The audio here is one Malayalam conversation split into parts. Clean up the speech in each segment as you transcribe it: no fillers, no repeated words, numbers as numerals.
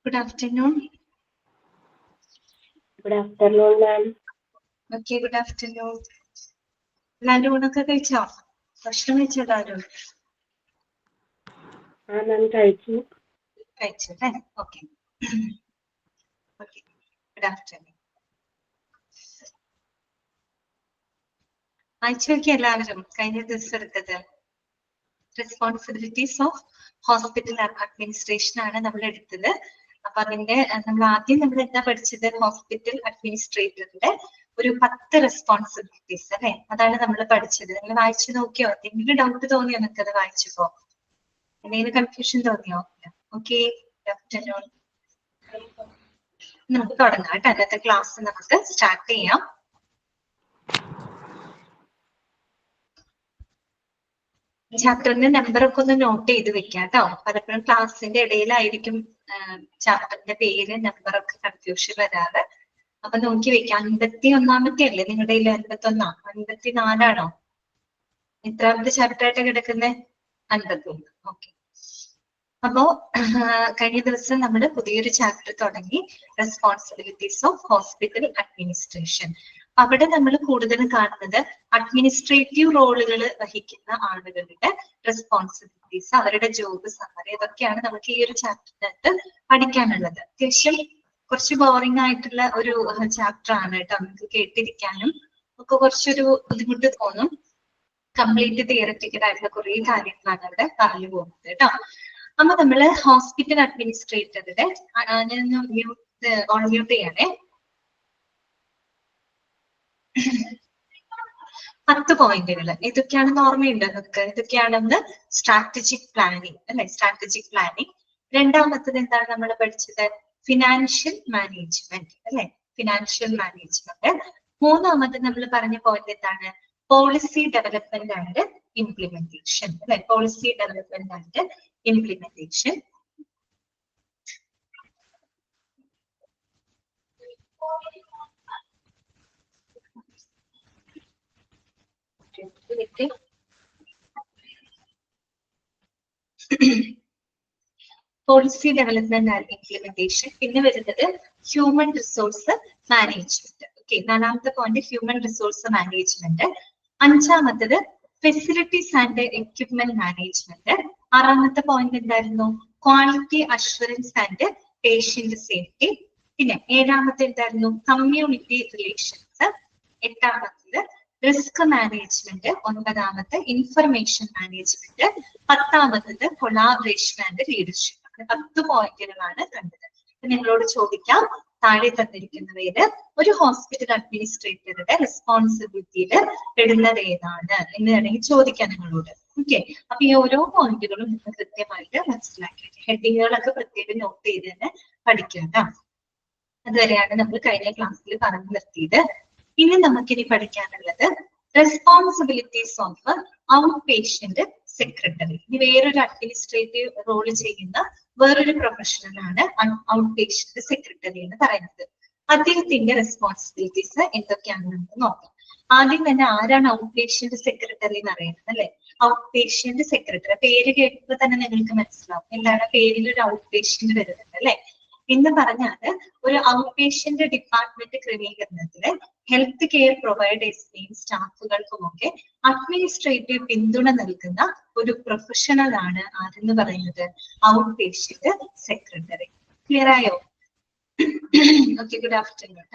Good afternoon. Good afternoon, ma'am. Okay, good afternoon. എല്ലാവരും ഊണൊക്കെ കഴിച്ചോ? ഭക്ഷണം കഴിച്ചോ എല്ലാവരും? Ma'am, കഴിച്ചു അല്ലേ? ഓക്കെ. ഓക്കെ. Good afternoon. വായിച്ചു നോക്കി എല്ലാവരും കഴിഞ്ഞ ദിവസം എടുത്തത് റെസ്പോൺസിബിലിറ്റീസ് ഓഫ് ഹോസ്പിറ്റൽ അഡ്മിനിസ്ട്രേഷൻ ആണ് നമ്മൾ എടുത്തത്. അപ്പൊ അതിന്റെ നമ്മൾ എന്താ പഠിച്ചത്? ഹോസ്പിറ്റൽ അഡ്മിനിസ്ട്രേറ്ററിന്റെ ഒരു 10 റെസ്പോൺസിബിലിറ്റീസ് അല്ലെ, അതാണ് നമ്മൾ പഠിച്ചത്. നിങ്ങൾ വായിച്ചു നോക്കിയോ? എന്തെങ്കിലും ഡൗട്ട് തോന്നിയോ നിങ്ങൾക്ക് അത് വായിച്ചപ്പോ? എന്തെങ്കിലും കൺഫ്യൂഷൻ തോന്നിയോ? Okay, afternoon. നമുക്ക് തുടങ്ങാം കേട്ടോ. അന്നത്തെ ക്ലാസ് നമുക്ക് സ്റ്റാർട്ട് ചെയ്യാം. ചാപ്റ്ററിന്റെ നമ്പറൊക്കെ ഒന്ന് നോട്ട് ചെയ്ത് വെക്കാം കേട്ടോ. പലപ്പോഴും ക്ലാസ്സിന്റെ ഇടയിലായിരിക്കും ചാപ്റ്ററിന്റെ പേര് നമ്പറൊക്കെ കൺഫ്യൂഷൻ വരാറ്. അപ്പൊ നോക്കി വെക്കാം. 51-ാമത്തെ അല്ലേ നിങ്ങളുടെ കയ്യിൽ? 51 54ആണോ? എത്രാമത്തെ ചാപ്റ്റർ ആയിട്ട് കിടക്കുന്നത്? 51. ഓക്കെ. അപ്പോ കഴിഞ്ഞ ദിവസം നമ്മൾ പുതിയൊരു ചാപ്റ്റർ തുടങ്ങി, റെസ്പോൺസിബിലിറ്റീസ് ഓഫ് ഹോസ്പിറ്റൽ അഡ്മിനിസ്ട്രേഷൻ. അവിടെ നമ്മൾ കൂടുതൽ കാണുന്നത് അഡ്മിനിസ്ട്രേറ്റീവ് റോളുകൾ വഹിക്കുന്ന ആളുകളുടെ റെസ്പോൺസിബിലിറ്റീസ്, അവരുടെ ജോബ് സമ്മറി, ഇതൊക്കെയാണ് നമുക്ക് ഈ ഒരു ചാപ്റ്ററിനകത്ത് പഠിക്കാനുള്ളത്. അത്യാവശ്യം കുറച്ച് ബോറിംഗ് ആയിട്ടുള്ള ഒരു ചാപ്റ്റർ ആണ് കേട്ടോ. നമുക്ക് കേട്ടിരിക്കാനും ഒക്കെ കുറച്ചൊരു ബുദ്ധിമുട്ട് തോന്നും. കംപ്ലീറ്റ് തിയററ്റിക്കൽ ആയിട്ടുള്ള കുറെ കാര്യങ്ങളാണ് അവിടെ പറഞ്ഞു പോകുന്നത് കേട്ടോ. അപ്പൊ നമ്മള് ഹോസ്പിറ്റൽ അഡ്മിനിസ്ട്രേറ്ററുടെ ഞാൻ മ്യൂട്ട് ചെയ്യണേ. 10 പോയിന്റുകൾ ഇതൊക്കെയാണെന്ന് ഓർമ്മയുണ്ട് നമുക്ക്? ഇതൊക്കെയാണെന്ന് സ്ട്രാറ്റജിക് പ്ലാനിങ് അല്ലെ, സ്ട്രാറ്റജിക് പ്ലാനിങ്. രണ്ടാമത്തത് എന്താണ് നമ്മൾ പഠിച്ചത്? ഫിനാൻഷ്യൽ മാനേജ്മെന്റ് അല്ലെ, ഫിനാൻഷ്യൽ മാനേജ്മെന്റ്. മൂന്നാമത് നമ്മൾ പറഞ്ഞ പോയിന്റ് എന്താണ്? പോളിസി ഡെവലപ്മെന്റ് ആൻഡ് ഇംപ്ലിമെന്റേഷൻ അല്ലെ, policy development and implementation. Policy development and implementation. പിന്നെ വരുന്നത് ഹ്യൂമൻ റിസോഴ്സ് മാനേജ്മെന്റ്. ഓക്കെ, നാലാമത്തെ പോയിന്റ് ഹ്യൂമൻ റിസോഴ്സ് മാനേജ്മെന്റ്. അഞ്ചാമത്തത് ഫെസിലിറ്റീസ് ആൻഡ് എക്വിപ്മെന്റ് മാനേജ്മെന്റ്. ആറാമത്തെ പോയിന്റ് എന്തായിരുന്നു? Quality assurance and patient safety. പിന്നെ ഏഴാമത്തെ എന്തായിരുന്നു? Community relations. എട്ടാമത്തത് റിസ്ക് മാനേജ്മെന്റ്. ഒൻപതാമത്തെ ഇൻഫർമേഷൻ മാനേജ്മെന്റ്. പത്താമത്തത് കൊളാബറേഷൻ ആൻഡ് ലീഡർഷിപ്പ്. 10 പോയിന്റുകളാണ് കണ്ടത്. നിങ്ങളോട് ചോദിക്കാം, താഴെ തന്നിരിക്കുന്നവയില് ഒരു ഹോസ്പിറ്റൽ അഡ്മിനിസ്ട്രേറ്ററുടെ റെസ്പോൺസിബിലിറ്റിയിൽ പെടുന്നത് ഏതാണ് എന്ന് വേണമെങ്കിൽ ചോദിക്കാം നിങ്ങളോട്. ഓക്കെ, അപ്പൊ ഈ ഓരോ പോയിന്റുകളും നിങ്ങൾ കൃത്യമായിട്ട് മനസ്സിലാക്കി ഹെഡിങ്ങുകളൊക്കെ പ്രത്യേകം നോട്ട് ചെയ്ത് തന്നെ പഠിക്കാം. അതുവരെയാണ് നമ്മൾ കഴിഞ്ഞ ക്ലാസ്സിൽ പറഞ്ഞു നിർത്തിയത്. ഇനി നമുക്കിനി പഠിക്കാനുള്ളത് responsibilities of out patient secretary. ഇനി വേറൊരു അഡ്മിനിസ്ട്രേറ്റീവ് റോൾ ചെയ്യുന്ന വേറൊരു പ്രൊഫഷണൽ ആണ് ഔട്ട് പേഷ്യന്റ് സെക്രട്ടറി എന്ന് പറയുന്നത്. അദ്ദേഹത്തിന്റെ റെസ്പോൺസിബിലിറ്റീസ് എന്തൊക്കെയാണെന്ന് നമുക്ക് നോക്കാം. ആദ്യം തന്നെ ആരാണ് ഔട്ട് പേഷ്യന്റ് സെക്രട്ടറി എന്ന് അറിയുന്നത് അല്ലെ? ഔട്ട് പേഷ്യന്റ് സെക്രട്ടറി പേര് കേട്ടപ്പോൾ തന്നെ നിങ്ങൾക്ക് മനസ്സിലാവും എന്താണ് പേരിൽ ഒരു ഔട്ട് പേഷ്യന്റ് വരുന്നത് അല്ലെ. എന്ന് പറഞ്ഞാല് ഒരു ഔട്ട് പേഷ്യന്റ് ഡിപ്പാർട്ട്മെന്റ് ക്രമീകരണത്തില് ഹെൽത്ത് കെയർ പ്രൊവൈഡേഴ്സിനെയും സ്റ്റാഫുകൾക്കുമൊക്കെ അഡ്മിനിസ്ട്രേറ്റീവ് പിന്തുണ നൽകുന്ന ഒരു പ്രൊഫഷണൽ ആണ് ആരെന്ന് പറയുന്നത്? Out patient secretary. ക്ലിയർ ആയോ? Okay, good afternoon.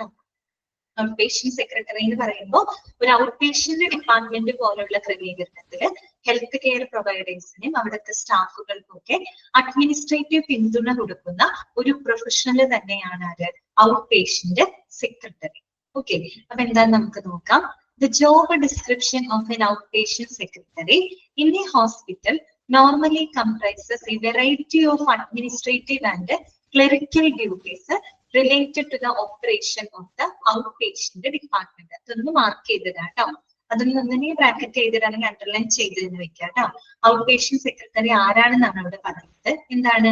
Out patient secretary എന്ന് പറയുമ്പോൾ ഒരു ഔട്ട് പേഷ്യന്റ് ഡിപ്പാർട്ട്മെന്റ് പോലുള്ള ക്രമീകരണത്തില് ഹെൽത്ത് കെയർ പ്രൊവൈഡേഴ്സിനെയും അവിടുത്തെ സ്റ്റാഫുകൾക്കും ഒക്കെ അഡ്മിനിസ്ട്രേറ്റീവ് പിന്തുണ കൊടുക്കുന്ന ഒരു പ്രൊഫഷണൽ തന്നെയാണ് ആര്? Out patient secretary. ഓക്കെ, അപ്പൊ എന്താന്ന് നമുക്ക് നോക്കാം. The job description of an outpatient secretary in a hospital normally comprises a variety of administrative and clerical duties related to the operation of the outpatient department. അതൊന്ന് മാർക്ക് ചെയ്തതാട്ടോ. അതൊന്നൊന്നിനെ ബ്രാക്കറ്റ് ചെയ്തിട്ടാണെങ്കിൽ അണ്ടർലൈൻ ചെയ്തെന്ന് വെക്കാം കേട്ടോ. ഔട്ട് പേഷ്യന്റ് സെക്രട്ടറി ആരാണെന്നാണ് അവിടെ പറയുന്നത്. എന്താണ്?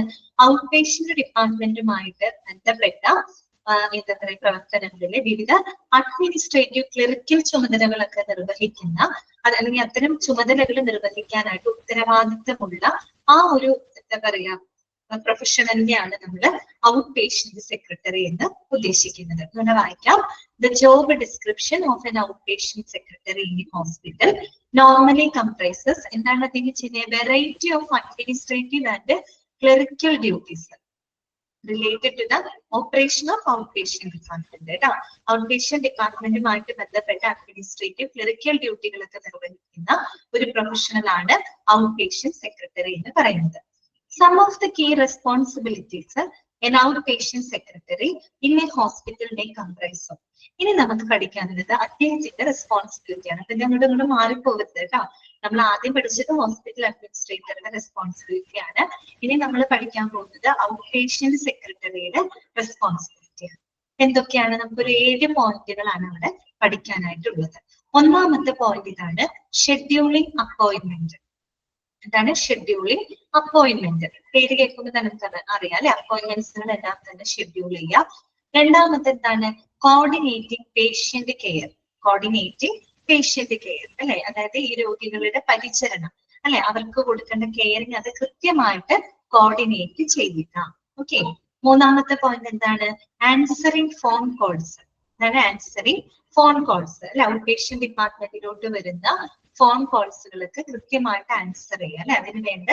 ഔട്ട് പേഷ്യന്റ് ഡിപ്പാർട്ട്മെന്റുമായിട്ട് ബന്ധപ്പെട്ട എന്താ പറയുക പ്രവർത്തനങ്ങളിലെ വിവിധ അഡ്മിനിസ്ട്രേറ്റീവ് ക്ലറിക്കൽ ചുമതലകളൊക്കെ നിർവഹിക്കുന്ന അല്ലെങ്കിൽ അത്തരം ചുമതലകൾ നിർവഹിക്കാനായിട്ട് ഉത്തരവാദിത്തമുള്ള ആ ഒരു എന്താ പറയാ പ്രൊഫഷണലിനെയാണ് നമ്മൾ ഔട്ട് പേഷ്യന്റ് സെക്രട്ടറി എന്ന് ഉദ്ദേശിക്കുന്നത്. ഇവിടെ വായിക്കാം. The job description of an outpatient secretary in a hospital normally comprises എന്താണ് അതിന് ചെയ്യുന്നത്? Variety of administrative and clerical duties related to the operation of outpatient department. കേട്ടോ, ഔട്ട്പേഷ്യന്റ് ഡിപ്പാർട്ട്മെന്റുമായിട്ട് ബന്ധപ്പെട്ട അഡ്മിനിസ്ട്രേറ്റീവ് ക്ലറിക്കൽ ഡ്യൂട്ടികളൊക്കെ നിർവഹിക്കുന്ന ഒരു പ്രൊഫഷണൽ ആണ് ഔട്ട് പേഷ്യന്റ് സെക്രട്ടറി എന്ന് പറയുന്നത്. Some of the key responsibilities an outpatient secretary in a hospital may comprise of. ഇനി നമുക്ക് പഠിക്കാനുള്ളത് അദ്ദേഹത്തിന്റെ റെസ്പോൺസിബിലിറ്റി ആണ്. അപ്പൊ ഞങ്ങളുടെ മാറിപ്പോകരുത് കേട്ടോ. നമ്മൾ ആദ്യം പഠിച്ചത് ഹോസ്പിറ്റൽ അഡ്മിനിസ്ട്രേറ്ററുടെ റെസ്പോൺസിബിലിറ്റി ആണ്. ഇനി നമ്മൾ പഠിക്കാൻ പോകുന്നത് ഔട്ട് പേഷ്യന്റ് സെക്രട്ടറിയുടെ റെസ്പോൺസിബിലിറ്റി ആണ്. എന്തൊക്കെയാണ്? നമുക്കൊരു 7 പോയിന്റുകളാണ് അവിടെ പഠിക്കാനായിട്ടുള്ളത്. ഒന്നാമത്തെ പോയിന്റ് ഇതാണ്, ഷെഡ്യൂളിംഗ് അപ്പോയിന്റ്മെന്റ്. എന്താണ് ഷെഡ്യൂളിംഗ് അപ്പോയിന്റ്മെന്റ്? പേര് കേൾക്കുമ്പോൾ തന്നെ നമുക്ക് അറിയാം അല്ലെ, അപ്പോയിന്റ്മെന്റ്സുകൾ എല്ലാം തന്നെ ഷെഡ്യൂൾ ചെയ്യാം. രണ്ടാമത്തെ എന്താണ്? Coordinating patient care. Coordinating patient care അല്ലെ, അതായത് ഈ രോഗികളുടെ പരിചരണം അല്ലെ, അവർക്ക് കൊടുക്കേണ്ട കെയറിങ് അത് കൃത്യമായിട്ട് കോർഡിനേറ്റ് ചെയ്യുക. ഓക്കെ. മൂന്നാമത്തെ പോയിന്റ് എന്താണ്? Answering phone calls. അതാണ് ആൻസറിങ് ഫോൺ കോൾസ് അല്ലെ, ഔട്ട് പേഷ്യന്റ് ഡിപ്പാർട്ട്മെന്റിലോട്ട് വരുന്ന ഫോൺ കോൾസുകൾക്ക് കൃത്യമായിട്ട് ആൻസർ ചെയ്യുക അല്ലെ, അതിന് വേണ്ട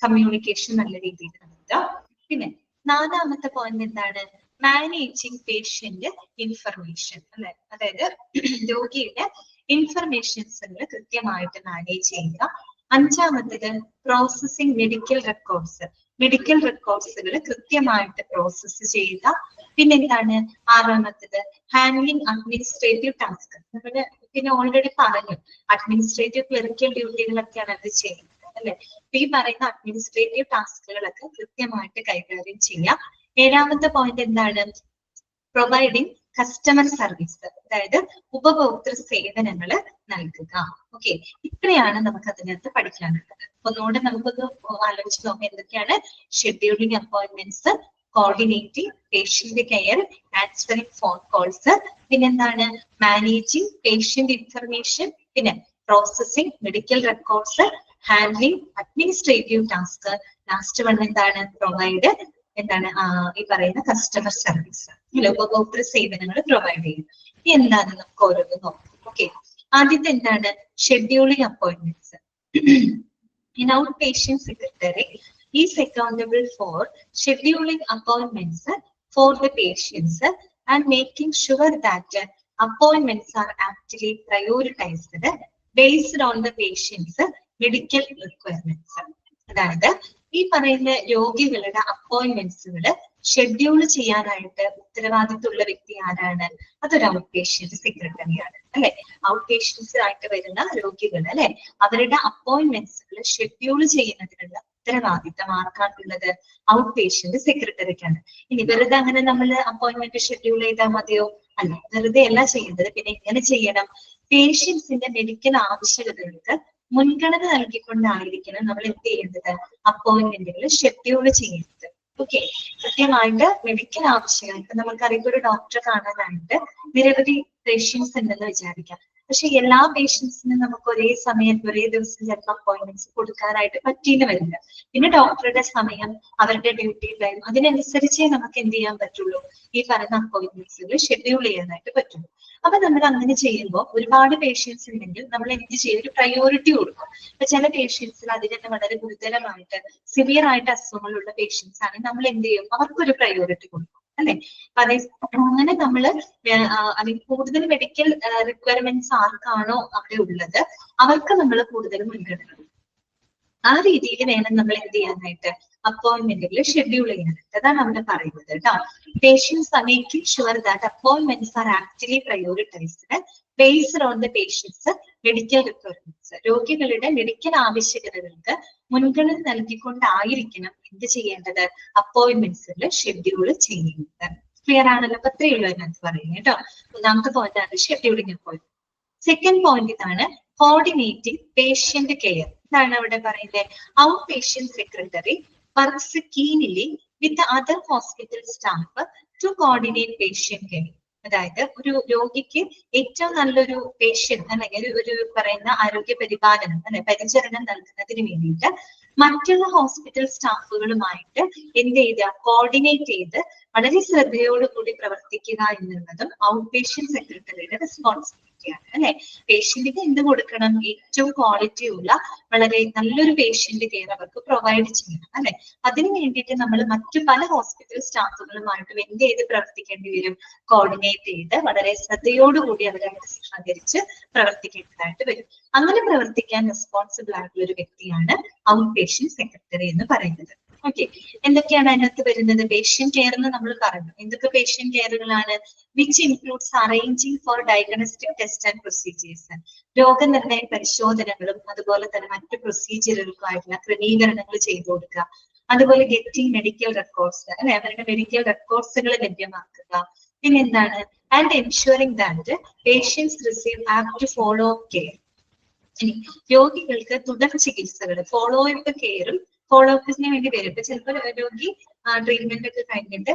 കമ്മ്യൂണിക്കേഷൻ നല്ല രീതിയിൽ നടത്തുക. പിന്നെ നാലാമത്തെ പോയിന്റ് എന്താണ്? മാനേജിങ് പേഷ്യന്റ് ഇൻഫർമേഷൻ അല്ലെ, അതായത് രോഗിയുടെ ഇൻഫർമേഷൻസുകൾ കൃത്യമായിട്ട് മാനേജ് ചെയ്യുക. അഞ്ചാമത്തേത് പ്രോസസിങ് മെഡിക്കൽ റെക്കോർഡ്സ്. മെഡിക്കൽ റെക്കോർഡ്സുകൾ കൃത്യമായിട്ട് പ്രോസസ്സ് ചെയ്യുക. പിന്നെ എന്താണ്? ആറാമത്തേത് ഹാൻഡ്ലിംഗ് അഡ്മിനിസ്ട്രേറ്റീവ് ടാസ്ക്. നമ്മള് പിന്നെ ഓൾറെഡി പറഞ്ഞു, അഡ്മിനിസ്ട്രേറ്റീവ് ക്ലറിക്കൽ ഡ്യൂട്ടികളൊക്കെയാണ് അത് ചെയ്യുന്നത് അല്ലെ. ഈ പറയുന്ന അഡ്മിനിസ്ട്രേറ്റീവ് ടാസ്കുകളൊക്കെ കൃത്യമായിട്ട് കൈകാര്യം ചെയ്യാം. ഏഴാമത്തെ പോയിന്റ് എന്താണ്? പ്രൊവൈഡിങ് കസ്റ്റമർ സർവീസ്, അതായത് ഉപഭോക്തൃ സേവനങ്ങൾ നൽകുക. ഓക്കെ, ഇത്രയാണ് നമുക്ക് അതിനകത്ത് പഠിക്കാനുള്ളത്. ഒന്നുകൂടെ നമുക്കൊന്ന് ആലോചിച്ച് നോക്കാം എന്തൊക്കെയാണ്? Scheduling appointments, coordinating patient care, answering phone calls, പിന്നെന്താണ്? മാനേജിംഗ് പേഷ്യന്റ് ഇൻഫർമേഷൻ, പിന്നെ processing medical records, handling administrative task, last one എന്താണ്? പ്രൊവൈഡ് എന്താണ്? ഈ പറയുന്ന കസ്റ്റമർ സർവീസ്, ഉപഭോക്തൃ സേവനങ്ങൾ പ്രൊവൈഡ് ചെയ്യും. ഇനി എന്താണെന്ന് നമുക്ക് ഓരോന്ന് നോക്കാം. ഓക്കെ, ആദ്യത്തെ എന്താണ്? Scheduling appointments. An outpatient secretary is accountable for scheduling appointments for the patients and making sure that appointments are actually prioritized based on the patient's medical requirements. അതായത് ഈ പറയുന്ന രോഗികളുടെ അപ്പോയിന്റ്മെന്റ്സുകൾ ഷെഡ്യൂൾ ചെയ്യാനായിട്ട് ഉത്തരവാദിത്തമുള്ള വ്യക്തി ആരാണ്? അതൊരു ഔട്ട് പേഷ്യന്റ് സെക്രട്ടറിയാണ് അല്ലെ. ഔട്ട് പേഷ്യൻസ് ആയിട്ട് വരുന്ന രോഗികൾ അല്ലെ, അവരുടെ അപ്പോയിന്റ്മെന്റ്സുകൾ ഷെഡ്യൂൾ ചെയ്യുന്നതിനുള്ള ഉത്തരവാദിത്തം ആർക്കാണുള്ളത്? Out patient സെക്രട്ടറിക്കാണ്. ഇനി വെറുതെ അങ്ങനെ നമ്മൾ അപ്പോയിന്റ്മെന്റ് ഷെഡ്യൂൾ ചെയ്താൽ മതിയോ? അല്ല, വെറുതെ അല്ല ചെയ്യുന്നത്. പിന്നെ എങ്ങനെ ചെയ്യണം? പേഷ്യൻസിന്റെ മെഡിക്കൽ ആവശ്യകതകൾക്ക് മുൻഗണന നൽകിക്കൊണ്ടായിരിക്കണം നമ്മൾ എന്ത് ചെയ്യേണ്ടത്? അപ്പോയിന്റ്മെന്റുകൾ ഷെഡ്യൂൾ ചെയ്യുന്നത്. ഓക്കെ, കൃത്യമായിട്ട് മെഡിക്കൽ ആവശ്യങ്ങൾ. ഇപ്പൊ നമുക്കറിയാം, ഒരു ഡോക്ടറെ കാണാനായിട്ട് നിരവധി പേഷ്യൻസ് ഉണ്ടെന്ന് വിചാരിക്കാം. പക്ഷെ എല്ലാ പേഷ്യൻസിനും നമുക്ക് ഒരേ സമയത്ത് ഒരേ ദിവസം ചിലപ്പോൾ അപ്പോയിന്റ്മെന്റ്സ് കൊടുക്കാനായിട്ട് പറ്റിയെന്ന് വരില്ല. പിന്നെ ഡോക്ടറുടെ സമയം, അവരുടെ ഡ്യൂട്ടി ടൈം, അതിനനുസരിച്ചേ നമുക്ക് എന്ത് ചെയ്യാൻ പറ്റുള്ളൂ? ഈ പറയുന്ന അപ്പോയിന്റ്മെന്റ്സുകൾ ഷെഡ്യൂൾ ചെയ്യാനായിട്ട് പറ്റുള്ളൂ. അപ്പൊ നമ്മൾ അങ്ങനെ ചെയ്യുമ്പോൾ ഒരുപാട് പേഷ്യൻസ് ഉണ്ടെങ്കിൽ നമ്മൾ എന്ത് ചെയ്യും? ഒരു പ്രയോറിറ്റി കൊടുക്കും. അപ്പൊ ചില പേഷ്യൻസിൽ അതിന് വളരെ ഗുരുതരമായിട്ട് സിവിയർ ആയിട്ട് അസുഖങ്ങളുള്ള പേഷ്യൻസ് ആണെങ്കിൽ നമ്മൾ എന്ത് ചെയ്യും? അവർക്കൊരു പ്രയോറിറ്റി കൊടുക്കും അല്ലെ. അങ്ങനെ നമ്മള് അതിൽ കൂടുതൽ മെഡിക്കൽ റിക്വയർമെന്റ്സ് ആർക്കാണോ അവിടെ ഉള്ളത് അവർക്ക് നമ്മൾ കൂടുതൽ മുൻഗണന കൊടുക്കും. ആ രീതിയിൽ വേണം നമ്മൾ എന്ത് ചെയ്യാനായിട്ട്? അപ്പോയിന്റ്മെന്റുകൾ ഷെഡ്യൂൾ ചെയ്യാനായിട്ട്. അതാണ് നമ്മൾ പറയുന്നത് കേട്ടോ. Patients are making sure that appointments are actually prioritised based on the patients medical requirements. രോഗികളുടെ മെഡിക്കൽ ആവശ്യകതകൾക്ക് മുൻഗണന നൽകിക്കൊണ്ടായിരിക്കണം എന്ത് ചെയ്യേണ്ടത്? അപ്പോയിന്റ്മെന്റ്സുകൾ ഷെഡ്യൂൾ ചെയ്യുന്നത്. ക്ലിയർ ആണല്ലോ? അപ്പൊ അത്രയേ ഉള്ളൂ അതിനകത്ത് പറയുന്നത് കേട്ടോ. ഒന്നാമത്തെ പോയിന്റ് ആണ് ഷെഡ്യൂളിംഗ് അപ്പോയിന്റ്മെന്റ്. സെക്കൻഡ് പോയിന്റ് ഇതാണ്, കോർഡിനേറ്റിംഗ് പേഷ്യന്റ് കെയർ. ഇതാണ് അവിടെ പറയുന്നത്. Out patient secretary works keenly with other hospital staff to coordinate patient care. അതായത് ഒരു രോഗിക്ക് ഏറ്റവും നല്ലൊരു പേഷ്യന്റ് അല്ലെങ്കിൽ ഒരു പറയുന്ന ആരോഗ്യ പരിപാലനം അല്ലെ പരിചരണം നൽകുന്നതിന് വേണ്ടിയിട്ട് മറ്റുള്ള ഹോസ്പിറ്റൽ സ്റ്റാഫുകളുമായിട്ട് എന്ത് ചെയ്യുക, കോർഡിനേറ്റ് ചെയ്ത് വളരെ ശ്രദ്ധയോടുകൂടി പ്രവർത്തിക്കുക എന്നുള്ളതും ഔട്ട് പേഷ്യന്റ് സെക്രട്ടറിയുടെ റെസ്പോൺസിബിലിറ്റിയാണ് അല്ലെ. പേഷ്യന്റിന് എന്ത് കൊടുക്കണം, ഏറ്റവും ക്വാളിറ്റി ഉള്ള വളരെ നല്ലൊരു പേഷ്യന്റ് കെയർ അവർക്ക് പ്രൊവൈഡ് ചെയ്യണം അല്ലെ. അതിനു വേണ്ടിയിട്ട് നമ്മൾ മറ്റു പല ഹോസ്പിറ്റൽ സ്റ്റാഫുകളുമായിട്ടും എന്ത് ചെയ്ത് പ്രവർത്തിക്കേണ്ടി വരും, കോർഡിനേറ്റ് ചെയ്ത് വളരെ ശ്രദ്ധയോടുകൂടി അവരായിട്ട് സഹകരിച്ച് പ്രവർത്തിക്കേണ്ടതായിട്ട് വരും. അങ്ങനെ പ്രവർത്തിക്കാൻ റെസ്പോൺസിബിൾ ആയിട്ടുള്ള ഒരു വ്യക്തിയാണ് ഔട്ട് പേഷ്യന്റ് സെക്രട്ടറി എന്ന് പറയുന്നത്. ഓക്കെ, എന്തൊക്കെയാണ് അതിനകത്ത് വരുന്നത്? പേഷ്യന്റ് കെയർ എന്ന് നമ്മൾ പറഞ്ഞു. എന്തൊക്കെ പേഷ്യന്റ് കെയറുകളാണ്? Which includes arranging for diagnostic test and procedures, രോഗനിർണയ പരിശോധനകളും അതുപോലെ തന്നെ മറ്റു പ്രൊസീജിയറുകൾക്കായിട്ടുള്ള ക്രമീകരണങ്ങൾ ചെയ്തു കൊടുക്കുക. അതുപോലെ ഗെറ്റിംഗ് മെഡിക്കൽ റെക്കോർഡ്സ് അല്ലെ, അവരുടെ മെഡിക്കൽ റെക്കോർഡ്സുകൾ ലഭ്യമാക്കുക. പിന്നെ എന്താണ്? And ensuring that patients receive apt follow up care. രോഗികൾക്ക് തുടർ ചികിത്സകൾ ഫോളോ അപ്പ് കെയറും ഫോളോ അപ്പിന് വേണ്ടി വരും. ഇപ്പൊ ചിലപ്പോൾ രോഗി ട്രീറ്റ്മെന്റ് ഒക്കെ കഴിഞ്ഞിട്ട്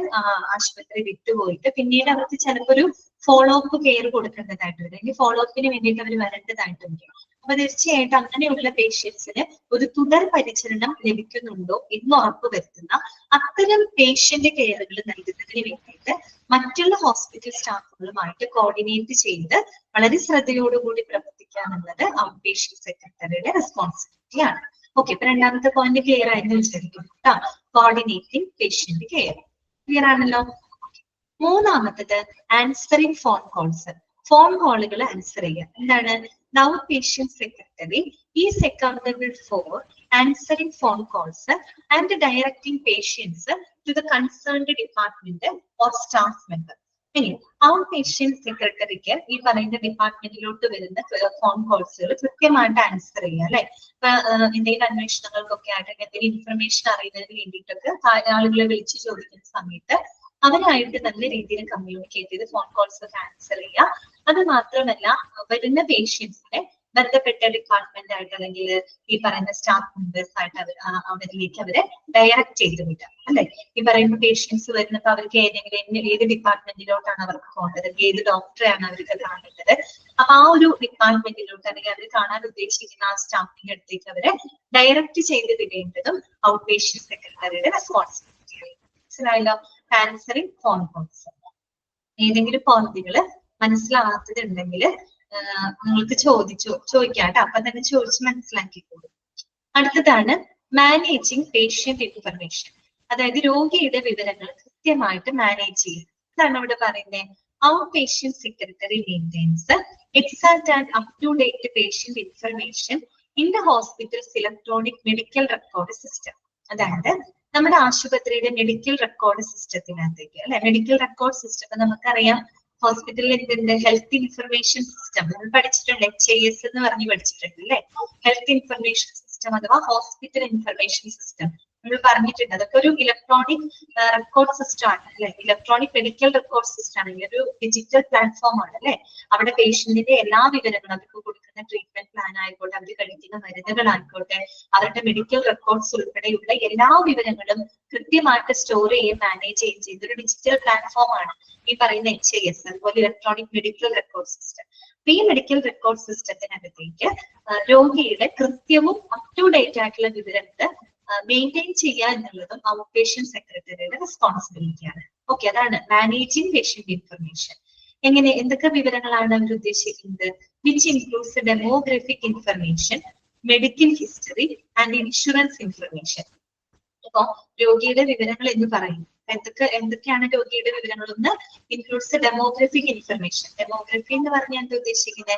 ആശുപത്രി വിട്ടുപോയിട്ട് പിന്നീട് അവർക്ക് ചിലപ്പോൾ ഒരു ഫോളോ അപ്പ് കെയർ കൊടുക്കേണ്ടതായിട്ട് വരും, അല്ലെങ്കിൽ ഫോളോ അപ്പിന് വേണ്ടിയിട്ട് അവർ വരേണ്ടതായിട്ട് വരും. അപ്പൊ തീർച്ചയായിട്ടും അങ്ങനെയുള്ള പേഷ്യൻസിന് ഒരു തുടർ പരിചരണം ലഭിക്കുന്നുണ്ടോ എന്ന് ഉറപ്പുവരുത്തുന്ന അത്തരം പേഷ്യന്റ് കെയറുകൾ നൽകുന്നതിന് വേണ്ടിയിട്ട് മറ്റുള്ള ഹോസ്പിറ്റൽ സ്റ്റാഫുകളുമായിട്ട് കോർഡിനേറ്റ് ചെയ്ത് വളരെ ശ്രദ്ധയോടുകൂടി പ്രവർത്തിക്കുക എന്നുള്ളത് ഔട്ട് പേഷ്യന്റ് സെക്രട്ടറിയുടെ റെസ്പോൺസിബിലിറ്റിയാണ്. ഓക്കെ, ഇപ്പൊ രണ്ടാമത്തെ പോയിന്റ് ക്ലിയർ ആയെന്ന് വിചാരിക്കും കേട്ടോ. കോർഡിനേറ്റിംഗ് പേഷ്യന്റ് കെയർ ക്ലിയർ ആണല്ലോ. മൂന്നാമത്തത് ആൻസറിങ് ഫോൺ കോൾസ്. ഫോൺ കോളുകൾ ആൻസർ ചെയ്യുക. എന്താണ്? Out patient secretary is accountable for answering phone calls and directing patients to the concerned department or staff member. ഇനി ഔട്ട് പേഷ്യന്റ് സെക്രട്ടറിക്ക് ഈ പറയുന്ന ഡിപ്പാർട്ട്മെന്റിലോട്ട് വരുന്ന ഫോൺ കോൾസുകൾ കൃത്യമായിട്ട് ആൻസർ ചെയ്യുക അല്ലെ. ഇപ്പൊ എന്തെങ്കിലും അന്വേഷണങ്ങൾക്കൊക്കെ ആയിട്ട് എന്തെങ്കിലും ഇൻഫർമേഷൻ അറിയുന്നതിന് വേണ്ടിയിട്ടൊക്കെ ആളുകളെ വിളിച്ചു ചോദിക്കുന്ന സമയത്ത് അവരായിട്ട് നല്ല രീതിയിൽ കമ്മ്യൂണിക്കേറ്റ് ചെയ്ത് ഫോൺ കോൾസ് ഒക്കെ ആൻസർ ചെയ്യുക. അത് മാത്രമല്ല വരുന്ന പേഷ്യൻസിനെ ബന്ധപ്പെട്ട ഡിപ്പാർട്ട്മെന്റ് ആയിട്ട് അല്ലെങ്കിൽ ഈ പറയുന്ന സ്റ്റാഫ് മെമ്പേഴ്സ് ആയിട്ട് അവരിലേക്ക് അവരെ ഡയറക്റ്റ് ചെയ്ത് വിടുക അല്ലെ. ഈ പറയുന്ന പേഷ്യൻസ് വരുന്നപ്പോൾ അവർക്ക് ഏത് ഡിപ്പാർട്ട്മെന്റിലോട്ടാണ് അവർക്ക് പോകേണ്ടത്, ഏത് ഡോക്ടറെയാണ് അവർക്ക് കാണേണ്ടത്, അപ്പൊ ആ ഒരു ഡിപ്പാർട്ട്മെന്റിലോട്ട് അല്ലെങ്കിൽ അവർ കാണാൻ ഉദ്ദേശിക്കുന്ന ആ സ്റ്റാഫിന്റെ അടുത്തേക്ക് അവരെ ഡയറക്റ്റ് ചെയ്ത് വിടേണ്ടതും ഔട്ട് പേഷ്യന്റ് സെക്രട്ടറിയുടെ റെസ്പോൺസിബിലിറ്റിയാണ്. മനസ്സിലായല്ലോ? Answering phone calls. ഏതെങ്കിലും പോയിന്റുകൾ മനസ്സിലാവാത്തത് ഉണ്ടെങ്കിൽ നിങ്ങൾക്ക് ചോദിക്കാം കേട്ടോ. അപ്പൊ തന്നെ ചോദിച്ച് മനസ്സിലാക്കിക്കോളും. അടുത്തതാണ് മാനേജിങ് പേഷ്യന്റ് ഇൻഫർമേഷൻ. അതായത് രോഗിയുടെ വിവരങ്ങൾ കൃത്യമായിട്ട് മാനേജ് ചെയ്യും. ഇതാണ് ഇവിടെ പറയുന്നത്. Out patient secretary maintains exact and up to date patient information in the hospital's electronic medical record system. അതായത് നമ്മുടെ ആശുപത്രിയുടെ മെഡിക്കൽ റെക്കോർഡ് സിസ്റ്റത്തിനകത്തേക്ക് അല്ലെ. മെഡിക്കൽ റെക്കോർഡ് സിസ്റ്റം നമുക്കറിയാം ഹോസ്പിറ്റലിൽ എന്തുണ്ട്? ഹെൽത്ത് ഇൻഫർമേഷൻ സിസ്റ്റം നമ്മൾ പഠിച്ചിട്ടുണ്ട്. HIS എന്ന് പറഞ്ഞ് പഠിച്ചിട്ടുണ്ട് അല്ലെ. ഹെൽത്ത് ഇൻഫർമേഷൻ സിസ്റ്റം അഥവാ ഹോസ്പിറ്റൽ ഇൻഫർമേഷൻ സിസ്റ്റം നമ്മൾ പറഞ്ഞിട്ടുണ്ട്. അതൊക്കെ ഒരു ഇലക്ട്രോണിക് റെക്കോർഡ് സിസ്റ്റം ആണ് അല്ലെ. ഇലക്ട്രോണിക് മെഡിക്കൽ റെക്കോർഡ് സിസ്റ്റം ആണ്, ഒരു ഡിജിറ്റൽ പ്ലാറ്റ്ഫോം ആണ് അല്ലെ. അവിടെ പേഷ്യന്റിന്റെ എല്ലാ വിവരങ്ങളും, അവർക്ക് കൊടുക്കുന്ന ട്രീറ്റ്മെന്റ് പ്ലാൻ ആയിക്കോട്ടെ, അവർ കഴിക്കുന്ന മരുന്നുകളായിക്കോട്ടെ, അവരുടെ മെഡിക്കൽ റെക്കോർഡ്സ് ഉൾപ്പെടെയുള്ള എല്ലാ വിവരങ്ങളും കൃത്യമായിട്ട് സ്റ്റോർ ചെയ്യുകയും മാനേജ് ചെയ്യുകയും ചെയ്ത ഒരു ഡിജിറ്റൽ പ്ലാറ്റ്ഫോം ആണ് ഈ പറയുന്ന HIS, അതുപോലെ ഇലക്ട്രോണിക് മെഡിക്കൽ റെക്കോർഡ് സിസ്റ്റം. ഈ മെഡിക്കൽ റെക്കോർഡ് സിസ്റ്റത്തിനകത്തേക്ക് രോഗിയുടെ കൃത്യവും അപ് ടു ഡേറ്റ് ആയിട്ടുള്ള വിവരങ്ങൾ മെയിൻറ്റെയിൻ ചെയ്യുക എന്നുള്ളതും ഔട്ട് പേഷ്യന്റ് സെക്രട്ടറിയുടെ റെസ്പോൺസിബിലിറ്റിയാണ്. ഓക്കെ, അതാണ് മാനേജിങ് പേഷ്യന്റ് ഇൻഫർമേഷൻ. എങ്ങനെ, എന്തൊക്കെ വിവരങ്ങളാണ് അവർ ഉദ്ദേശിക്കുന്നത്? Which includes demographic information, medical history and insurance information. അപ്പൊ രോഗിയുടെ വിവരങ്ങൾ എന്ന് പറയും. എന്തൊക്കെയാണ് രോഗിയുടെ വിവരങ്ങൾ? ഒന്ന് ഇൻക്ലൂഡ്സ് ഡെമോഗ്രഫിക് ഇൻഫർമേഷൻ. ഡെമോഗ്രഫി എന്ന് പറഞ്ഞാൽ എന്താ ഉദ്ദേശിക്കുന്നത്?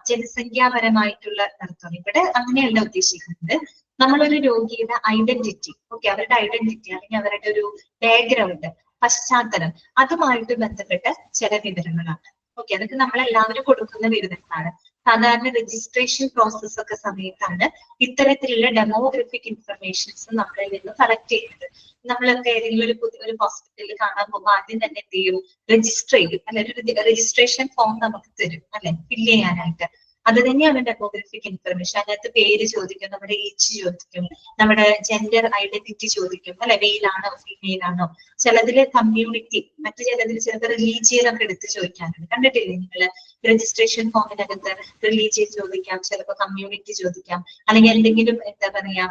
ജനസംഖ്യാപരമായിട്ടുള്ള അർത്ഥം. ഇവിടെ അങ്ങനെയല്ല ഉദ്ദേശിക്കുന്നത്. നമ്മളൊരു രോഗിയുടെ ഐഡന്റിറ്റി, ഓക്കെ, അവരുടെ ഐഡന്റിറ്റി അല്ലെങ്കിൽ അവരുടെ ഒരു ബാക്ക്ഗ്രൗണ്ട്, പശ്ചാത്തലം, അതുമായിട്ട് ബന്ധപ്പെട്ട ചില വിവരങ്ങളാണ്. ഓക്കെ, അതൊക്കെ നമ്മളെല്ലാവരും കൊടുക്കുന്ന വിവരങ്ങളാണ്. സാധാരണ രജിസ്ട്രേഷൻ പ്രോസസ് ഒക്കെ സമയത്താണ് ഇത്തരത്തിലുള്ള ഡെമോഗ്രഫിക് ഇൻഫർമേഷൻസ് നമ്മളിൽ നിന്ന് കളക്ട് ചെയ്യുന്നത്. നമ്മളൊക്കെ ഏതെങ്കിലും ഒരു ഹോസ്പിറ്റലിൽ കാണാൻ പോകുമ്പോൾ ആദ്യം തന്നെ എന്ത് ചെയ്യും? രജിസ്റ്റർ ചെയ്യും അല്ലെ. ഒരു രജിസ്ട്രേഷൻ ഫോം നമുക്ക് തരും അല്ലെ, ഫില്ല് ചെയ്യാനായിട്ട്. അത് തന്നെയാണ് ഡെമോഗ്രഫിക് ഇൻഫർമേഷൻ. അതിനകത്ത് പേര് ചോദിക്കും, നമ്മുടെ ഏജ് ചോദിക്കും, നമ്മുടെ ജെൻഡർ ഐഡന്റിറ്റി ചോദിക്കും, അല്ലെ, മെയിൽ ആണോ ഫീമെയിൽ ആണോ, ചിലതില് കമ്മ്യൂണിറ്റി, മറ്റു ചിലതിൽ ചിലപ്പോൾ റിലീജിയൻ ഒക്കെ എടുത്ത് ചോദിക്കാറുണ്ട്. കണ്ടിട്ടില്ലേ നിങ്ങൾ രജിസ്ട്രേഷൻ ഫോമിനകത്ത് റിലീജിയൻ ചോദിക്കാം, ചിലപ്പോൾ കമ്മ്യൂണിറ്റി ചോദിക്കാം, അല്ലെങ്കിൽ എന്തെങ്കിലും എന്താ പറയാ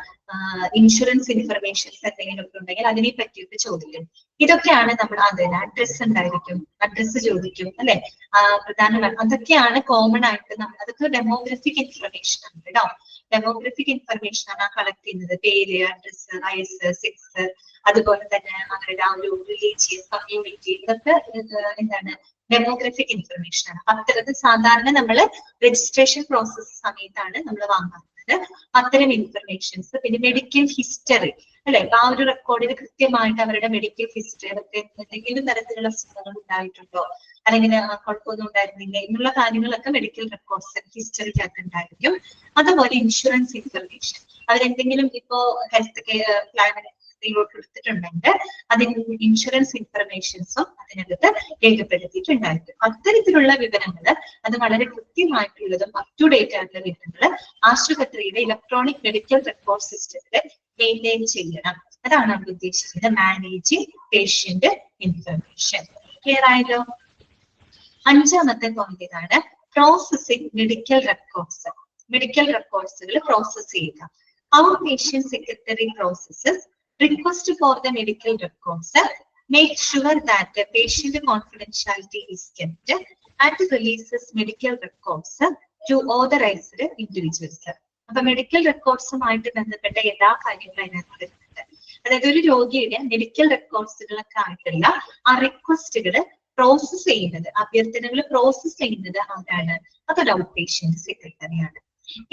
ഇൻഷുറൻസ് ഇൻഫർമേഷൻസ് എന്തെങ്കിലും ഒക്കെ ഉണ്ടെങ്കിൽ അതിനെ പറ്റിയിട്ട് ചോദിക്കും. ഇതൊക്കെയാണ് നമ്മൾ അതിന് അഡ്രസ് ഉണ്ടായിരിക്കും, അഡ്രസ്സ് ചോദിക്കും, അല്ലെ, പ്രധാനമായിട്ടും അതൊക്കെയാണ് കോമൺ ആയിട്ട് നമ്മൾ, അതൊക്കെ ഡെമോഗ്രഫിക് ഇൻഫർമേഷൻ ആണ് കേട്ടോ. ഡെമോഗ്രഫിക് ഇൻഫർമേഷൻ ആണ് കളക്ട് ചെയ്യുന്നത്, പേര്, അഡ്രസ്, വയസ്സ്, സെക്സ്, അതുപോലെ തന്നെ അവരുടെ ആ ഒരു റിലീജിയൻ, കമ്മ്യൂണിറ്റി, ഇതൊക്കെ എന്താണ് ഡെമോഗ്രഫിക് ഇൻഫർമേഷൻ ആണ്. അത്തരത്തിൽ സാധാരണ നമ്മൾ രജിസ്ട്രേഷൻ പ്രോസസ് സമയത്താണ് നമ്മൾ വാങ്ങുന്നത് അത്തരം ഇൻഫർമേഷൻസ്. പിന്നെ മെഡിക്കൽ ഹിസ്റ്ററി, അല്ലെ, ആ ഒരു റെക്കോർഡിൽ കൃത്യമായിട്ട് അവരുടെ മെഡിക്കൽ ഹിസ്റ്ററി, അവർക്ക് എന്തെങ്കിലും തരത്തിലുള്ള അസുഖങ്ങൾ ഉണ്ടായിട്ടുണ്ടോ, അല്ലെങ്കിൽ കുഴപ്പമൊന്നും ഉണ്ടായിരുന്നില്ല എന്നുള്ള കാര്യങ്ങളൊക്കെ മെഡിക്കൽ റെക്കോർഡ്സ് ഹിസ്റ്ററിക്കകത്ത് ഉണ്ടായിരിക്കും. അതുപോലെ ഇൻഷുറൻസ് ഇൻഫർമേഷൻ, അവരെന്തെങ്കിലും ഇപ്പോ ഹെൽത്ത് കെയർ പ്ലാൻ കൊടുത്തിട്ടുണ്ടെങ്കിൽ അതിന് ഇൻഷുറൻസ് ഇൻഫർമേഷൻസും അതിനകത്ത് രേഖപ്പെടുത്തിയിട്ടുണ്ടായിരിക്കും. അത്തരത്തിലുള്ള വിവരങ്ങൾ അത് വളരെ കൃത്യമായിട്ടുള്ളതും അപ് ടു ഡേറ്റ് ആയിട്ടുള്ള വിവരങ്ങൾ ആശുപത്രിയുടെ ഇലക്ട്രോണിക് മെഡിക്കൽ റെക്കോർഡ് സിസ്റ്റത്തിൽ മെയിൻറ്റെയിൻ ചെയ്യണം. അതാണ് നമ്മൾ ഉദ്ദേശിക്കുന്നത് മാനേജിങ് പേഷ്യന്റ് ഇൻഫർമേഷൻ. ക്ലിയർ ആയല്ലോ? അഞ്ചാമത്തെ പോയിന്റ് ഇതാണ്, പ്രോസസിങ് മെഡിക്കൽ റെക്കോർഡ്സ്. മെഡിക്കൽ റെക്കോർഡ്സുകൾ പ്രോസസ് ചെയ്യുക. Out patient secretary processes request for the medical records, make sure that the patient confidentiality is kept, and releases medical records to authorized individuals. അപ്പൊ മെഡിക്കൽ റെക്കോർഡ്സുമായിട്ട് ബന്ധപ്പെട്ട എല്ലാ കാര്യങ്ങളും അതിനകത്ത് വരുന്നുണ്ട്. അതായത് ഒരു രോഗിയുടെ മെഡിക്കൽ റെക്കോർഡ്സുകളൊക്കെ ആയിട്ടുള്ള ആ റിക്വസ്റ്റുകൾ പ്രോസസ് ചെയ്യുന്നത്, അഭ്യർത്ഥനകൾ പ്രോസസ് ചെയ്യുന്നത് ആരാണ്? അതൊരു ഔട്ട് പേഷ്യന്റ് സെക്രട്ടറിയാണ്.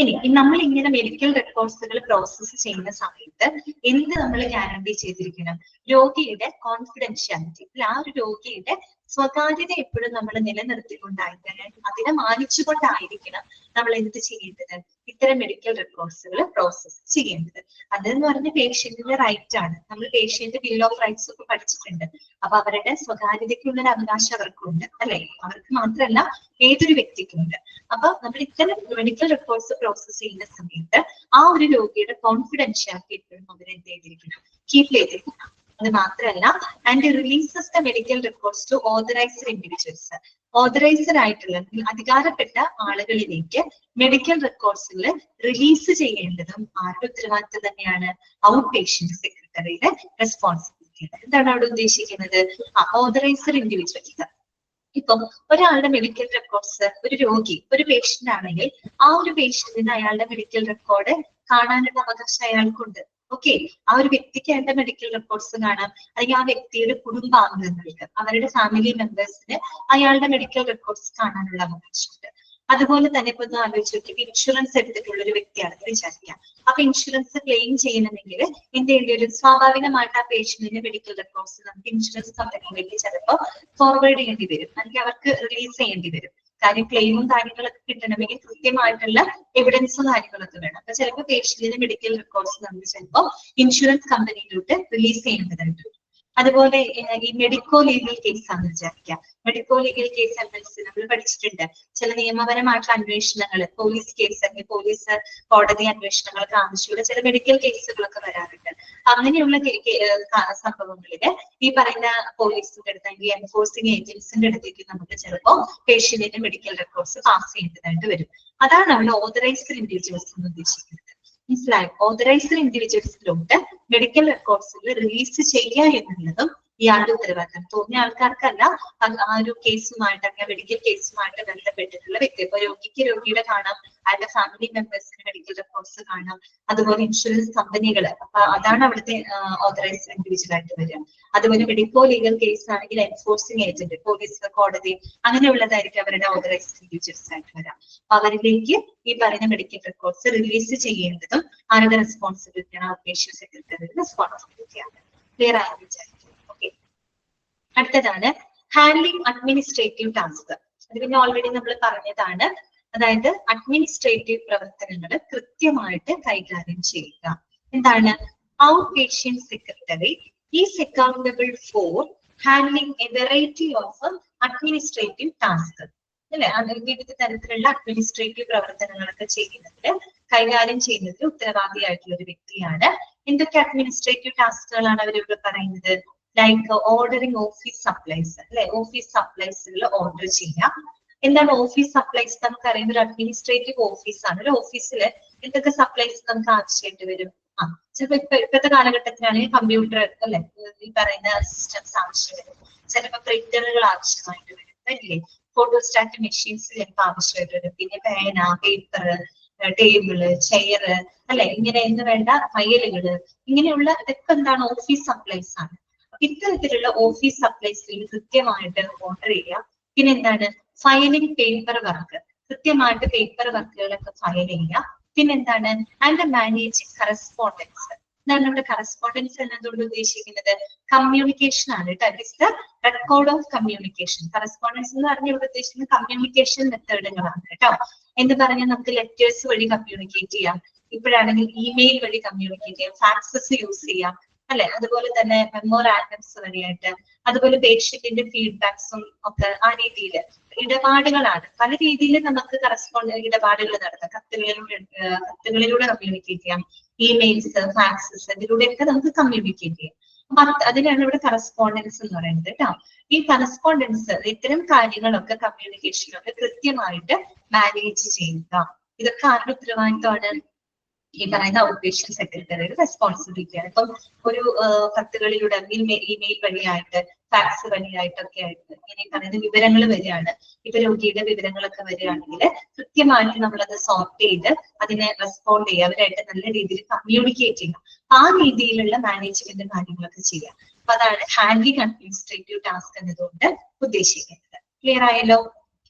ഇനി നമ്മൾ ഇങ്ങനെ മെഡിക്കൽ റെക്കോർഡ്സുകൾ പ്രോസസ് ചെയ്യുന്ന സമയത്ത് എന്ത് നമ്മൾ ഗ്യാരണ്ടി ചെയ്തിരിക്കണം? രോഗിയുടെ കോൺഫിഡൻഷ്യാലിറ്റി, ആ ഒരു രോഗിയുടെ സ്വകാര്യത എപ്പോഴും നമ്മൾ നിലനിർത്തിക്കൊണ്ടായിരിക്കണം, അതിനെ മാനിച്ചുകൊണ്ടായിരിക്കണം നമ്മൾ എന്ത് ചെയ്യേണ്ടത്? ഇത്തരം മെഡിക്കൽ റെക്കോർഡ്സുകൾ പ്രോസസ് ചെയ്യേണ്ടത്. അതെന്ന് പറഞ്ഞ പേഷ്യന്റിന്റെ റൈറ്റ് ആണ്. നമ്മൾ പേഷ്യന്റ് ബിൽ ഓഫ് റൈറ്റ്സ് ഒക്കെ പഠിച്ചിട്ടുണ്ട്. അപ്പൊ അവരുടെ സ്വകാര്യതയ്ക്കുള്ളൊരു അവകാശം അവർക്കുണ്ട്, അല്ലെ? അവർക്ക് മാത്രമല്ല ഏതൊരു വ്യക്തിക്കുണ്ട്. അപ്പൊ നമ്മൾ ഇത്തരം മെഡിക്കൽ റെക്കോർഡ്സ് പ്രോസസ് ചെയ്യുന്ന സമയത്ത് ആ ഒരു രോഗിയുടെ കോൺഫിഡൻഷ്യാലിറ്റി എപ്പോഴും അവർ എന്ത് ചെയ്തിരിക്കണം? കീപ്പ് ചെയ്തിരിക്കണം. അത് മാത്രമല്ല, and releases the medical records to authorised individuals. Authorised ആയിട്ടുള്ള അധികാരപ്പെട്ട ആളുകളിലേക്ക് മെഡിക്കൽ റെക്കോർഡ്സുകൾ റിലീസ് ചെയ്യേണ്ടതും ആരുടെ ഉത്തരവാദിത്തം തന്നെയാണ്? ഔട്ട് പേഷ്യന്റ് സെക്രട്ടറിയുടെ റെസ്പോൺസിബിലിറ്റിയാണ്. എന്താണ് അവിടെ ഉദ്ദേശിക്കുന്നത്? Authorised individuals. ഇപ്പം ഒരാളുടെ മെഡിക്കൽ റെക്കോർഡ്സ്, ഒരു രോഗി, ഒരു പേഷ്യന്റ് ആണെങ്കിൽ ആ ഒരു പേഷ്യന്റിന് അയാളുടെ മെഡിക്കൽ റെക്കോർഡ് കാണാനുള്ള അവകാശം അയാൾക്കുണ്ട്. ഓക്കെ, ആ ഒരു വ്യക്തിക്ക് അയാളുടെ മെഡിക്കൽ റെക്കോർഡ്സ് കാണാം, അല്ലെങ്കിൽ ആ വ്യക്തിയുടെ കുടുംബാംഗങ്ങൾക്ക്, അവരുടെ ഫാമിലി മെമ്പേഴ്സിന് അയാളുടെ മെഡിക്കൽ റെക്കോർഡ്സ് കാണാനുള്ള അവകാശമുണ്ട്. അതുപോലെ തന്നെ ഇപ്പൊ ഒന്ന് ആലോചിച്ച് നോക്കി, ഇൻഷുറൻസ് എടുത്തിട്ടുള്ള ഒരു വ്യക്തിയാണെന്ന് വിചാരിക്കാം. അപ്പൊ ഇൻഷുറൻസ് ക്ലെയിം ചെയ്യണമെങ്കിൽ എന്ത് ചെയ്യേണ്ടി വരും? സ്വാഭാവികമായിട്ട് ആ പേഷ്യന്റിന്റെ മെഡിക്കൽ റെക്കോർഡ്സ് നമുക്ക് ഇൻഷുറൻസ് കമ്പനിയിലേക്ക് ചിലപ്പോൾ ഫോർവേഡ് ചെയ്യേണ്ടി വരും, അല്ലെങ്കിൽ അവർക്ക് റിലീസ് ചെയ്യേണ്ടി വരും. കാര്യം ക്ലെയിമും കാര്യങ്ങളൊക്കെ കിട്ടണമെങ്കിൽ കൃത്യമായിട്ടുള്ള എവിഡൻസും കാര്യങ്ങളൊക്കെ വേണം. അപ്പൊ ചിലപ്പോൾ പേഷ്യന്റിന്റെ മെഡിക്കൽ റെക്കോർഡ്സ് നമുക്ക് ചിലപ്പോൾ ഇൻഷുറൻസ് കമ്പനിയിലോട്ട് റിലീസ് ചെയ്യേണ്ടതായിട്ട് വരും. അതുപോലെ ഈ മെഡിക്കോ ലീഗൽ കേസ് ആണെന്ന് വിചാരിക്കാം. മെഡിക്കോ ലീഗൽ കേസ് എംഎൽസി നമ്മൾ പഠിച്ചിട്ടുണ്ട്. ചില നിയമപരമായിട്ടുള്ള അന്വേഷണങ്ങൾ, പോലീസ് കേസ് അല്ലെങ്കിൽ പോലീസ് കോടതി അന്വേഷണങ്ങൾക്ക് ആവശ്യമുള്ള ചില മെഡിക്കൽ കേസുകളൊക്കെ വരാറുണ്ട്. അങ്ങനെയുള്ള സംഭവങ്ങളില് ഈ പറയുന്ന പോലീസിന്റെ അടുത്ത് അല്ലെങ്കിൽ എൻഫോഴ്സിംഗ് ഏജൻസിന്റെ അടുത്തേക്ക് നമുക്ക് ചിലപ്പോൾ പേഷ്യന്റിന്റെ മെഡിക്കൽ റെക്കോർഡ്സ് പാസ് ചെയ്യേണ്ടതായിട്ട് വരും. അതാണ് അവിടെ ഓതറൈസ്ഡ് ഇൻഡിവിജ്വൽസ് എന്ന് ഉദ്ദേശിക്കുന്നത്. മനസ്സിലായോ? ഓതറൈസ്ഡ് ഇൻഡിവിജ്വൽസിലോട്ട് മെഡിക്കൽ റെക്കോർഡ്സുകൾ റിലീസ് ചെയ്യുക എന്നുള്ളതും ഇയാളുടെ ഉത്തരവാദിത്തം. തോന്നിയ ആൾക്കാർക്കല്ല, ആ ഒരു കേസുമായിട്ട് അല്ലെങ്കിൽ മെഡിക്കൽ കേസുമായിട്ട് ബന്ധപ്പെട്ടിട്ടുള്ള വ്യക്തി. ഇപ്പൊ രോഗിക്ക് രോഗിയുടെ കാണാം, അയാളുടെ ഫാമിലി മെമ്പേഴ്സിന് മെഡിക്കൽ റെക്കോർഡ്സ് കാണാം, അതുപോലെ ഇൻഷുറൻസ് കമ്പനികൾ. അപ്പൊ അതാണ് അവിടുത്തെ ഓതറൈസ്ഡ് ഇൻഡിവിജ്വൽ ആയിട്ട് വരിക. അതുപോലെ മെഡിക്കോ ലീഗൽ കേസ് ആണെങ്കിൽ എൻഫോഴ്സിംഗ് ഏജന്റ്, പോലീസ്, കോടതി, അങ്ങനെയുള്ളതായിരിക്കും അവരുടെ ഓതറൈസ്ഡ് ഇൻഡിവിജ്വൽസ് ആയിട്ട് വരാം. അപ്പൊ അവരിലേക്ക് ഈ പറയുന്ന മെഡിക്കൽ റെക്കോർഡ്സ് റിലീസ് ചെയ്യേണ്ടതും ആരുടെ റെസ്പോൺസിബിലിറ്റിയാണ്? ഔട്ട് പേഷ്യന്റ് സെക്രട്ടറിയുടെ റെസ്പോൺസിബിലിറ്റിയാണ്. ക്ലിയർ ആയി വിചാരിക്കും. ഓക്കെ, അടുത്തതാണ് ഹാൻഡ്ലിംഗ് അഡ്മിനിസ്ട്രേറ്റീവ് ടാസ്ക്. അത് പിന്നെ ഓൾറെഡി നമ്മൾ പറഞ്ഞതാണ്. അതായത് അഡ്മിനിസ്ട്രേറ്റീവ് പ്രവർത്തനങ്ങൾ കൃത്യമായിട്ട് കൈകാര്യം ചെയ്യുക. എന്താണ്? Out patient secretary is accountable for handling A variety of administrative task. അല്ലെ, വിവിധ തരത്തിലുള്ള അഡ്മിനിസ്ട്രേറ്റീവ് പ്രവർത്തനങ്ങളൊക്കെ ചെയ്യുന്നതിൽ കൈകാര്യം ചെയ്യുന്നതിൽ ഉത്തരവാദിയായിട്ടുള്ള ഒരു വ്യക്തിയാണ്. എന്തൊക്കെ അഡ്മിനിസ്ട്രേറ്റീവ് ടാസ്കുകളാണ് അവരിവിടെ പറയുന്നത്? ലൈക്ക് ഓർഡറിങ് ഓഫീസ് സപ്ലൈസ്, അല്ലെ, ഓഫീസ് സപ്ലൈസുകൾ ഓർഡർ ചെയ്യാം. എന്താണ് ഓഫീസ് സപ്ലൈസ്? നമുക്ക് അറിയുന്ന ഒരു അഡ്മിനിസ്ട്രേറ്റീവ് ഓഫീസാണ്. ഒരു ഓഫീസിൽ എന്തൊക്കെ സപ്ലൈസ് നമുക്ക് ആവശ്യമായിട്ട് വരും? ചിലപ്പോ ഇപ്പോഴത്തെ കാലഘട്ടത്തിലാണെങ്കിൽ കമ്പ്യൂട്ടർ, അല്ലെ, ഈ പറയുന്ന സിസ്റ്റംസ് ആവശ്യം വരും. ചിലപ്പോ പ്രിന്ററുകൾ ആവശ്യമായിട്ട് വരും, അല്ലേ, ഫോട്ടോസ്റ്റാറ്റ് മെഷീൻസ് ചിലപ്പോൾ ആവശ്യമായിട്ട് വരും. പിന്നെ പേന, പേപ്പർ, ടേബിള്, ചെയർ, അല്ലെ, ഇങ്ങനെ എന്ന് വേണ്ട ഫയലുകള്, ഇങ്ങനെയുള്ള ഇതൊക്കെ എന്താണ് ഓഫീസ് സപ്ലൈസ് ആണ്. ഇത്തരത്തിലുള്ള ഓഫീസ് സപ്ലൈസിൽ കൃത്യമായിട്ട് ഓർഡർ ചെയ്യുക. പിന്നെ എന്താണ് ഫയലിംഗ് പേപ്പർ വർക്ക്, കൃത്യമായിട്ട് പേപ്പർ വർക്കുകളൊക്കെ ഫയൽ ചെയ്യുക. പിന്നെന്താണ് ആൻഡ് മാനേജിങ് കറസ്പോണ്ടൻസ്. എന്താണ് നമ്മുടെ കറസ്പോണ്ടൻസ് എന്നതുകൊണ്ട് ഉദ്ദേശിക്കുന്നത്? കമ്മ്യൂണിക്കേഷൻ ആണ് കേട്ടോ. It is the record of communication. Correspondence എന്ന് പറഞ്ഞാൽ ഇവിടെ ഉദ്ദേശിക്കുന്നത് കമ്മ്യൂണിക്കേഷൻ മെത്തേഡുകളാണ് കേട്ടോ. എന്ന് പറഞ്ഞാൽ നമുക്ക് ലെറ്റേഴ്സ് വഴി കമ്മ്യൂണിക്കേറ്റ് ചെയ്യാം, ഇപ്പോഴാണെങ്കിൽ ഇമെയിൽ വഴി കമ്മ്യൂണിക്കേറ്റ് ചെയ്യാം, ഫാക്സസ് യൂസ് ചെയ്യാം, അല്ലെ, അതുപോലെ തന്നെ മെമ്മോറാൻഡംസ് വഴിയായിട്ട്, അതുപോലെ പേഷ്യന്റിന്റെ ഫീഡ്ബാക്സും ഒക്കെ ആ രീതിയിൽ ഇടപാടുകളാണ്. പല രീതിയിൽ നമുക്ക് ഇടപാടുകൾ നടത്താം. കത്തുകളിലൂടെ കമ്മ്യൂണിക്കേറ്റ് ചെയ്യാം, ഇമെയിൽസ്, ഫാക്സസ്, ഇതിലൂടെയൊക്കെ നമുക്ക് കമ്മ്യൂണിക്കേറ്റ് ചെയ്യാം. അപ്പൊ അതിനാണ് ഇവിടെ കറസ്പോണ്ടൻസ് എന്ന് പറയുന്നത് കേട്ടോ. ഈ കറസ്പോണ്ടൻസ്, ഇത്തരം കാര്യങ്ങളൊക്കെ കമ്മ്യൂണിക്കേഷനൊക്കെ കൃത്യമായിട്ട് മാനേജ് ചെയ്യുക. ഇതൊക്കെ ആരുടെ ഉത്തരവാദിത്തമാണ്? ഈ പറയുന്ന ഔട്ട് പേഷ്യന്റ് സെക്രട്ടറിയുടെ റെസ്പോൺസിബിലിറ്റിയാണ്. ഇപ്പം ഒരു കത്തുകളിലൂടെ ഇമെയിൽ വഴിയായിട്ട്, ഫാക്സ് വഴിയായിട്ടൊക്കെ ആയിട്ട് ഇങ്ങനെ പറയുന്ന വിവരങ്ങൾ വരികയാണ്, ഇപ്പൊ രോഗിയുടെ വിവരങ്ങളൊക്കെ വരികയാണെങ്കിൽ കൃത്യമായിട്ട് നമ്മളത് സോർട്ട് ചെയ്ത് അതിനെ റെസ്പോണ്ട് ചെയ്യുക, അവരായിട്ട് നല്ല രീതിയിൽ കമ്മ്യൂണിക്കേറ്റ് ചെയ്യുക. ആ രീതിയിലുള്ള മാനേജ്മെന്റ് കാര്യങ്ങളൊക്കെ ചെയ്യാം. അപ്പൊ അതാണ് ഹാൻഡ്ലിംഗ് അഡ്മിനിസ്ട്രേറ്റീവ് ടാസ്ക് എന്നതുകൊണ്ട് ഉദ്ദേശിക്കുന്നത്. ക്ലിയർ ആയല്ലോ?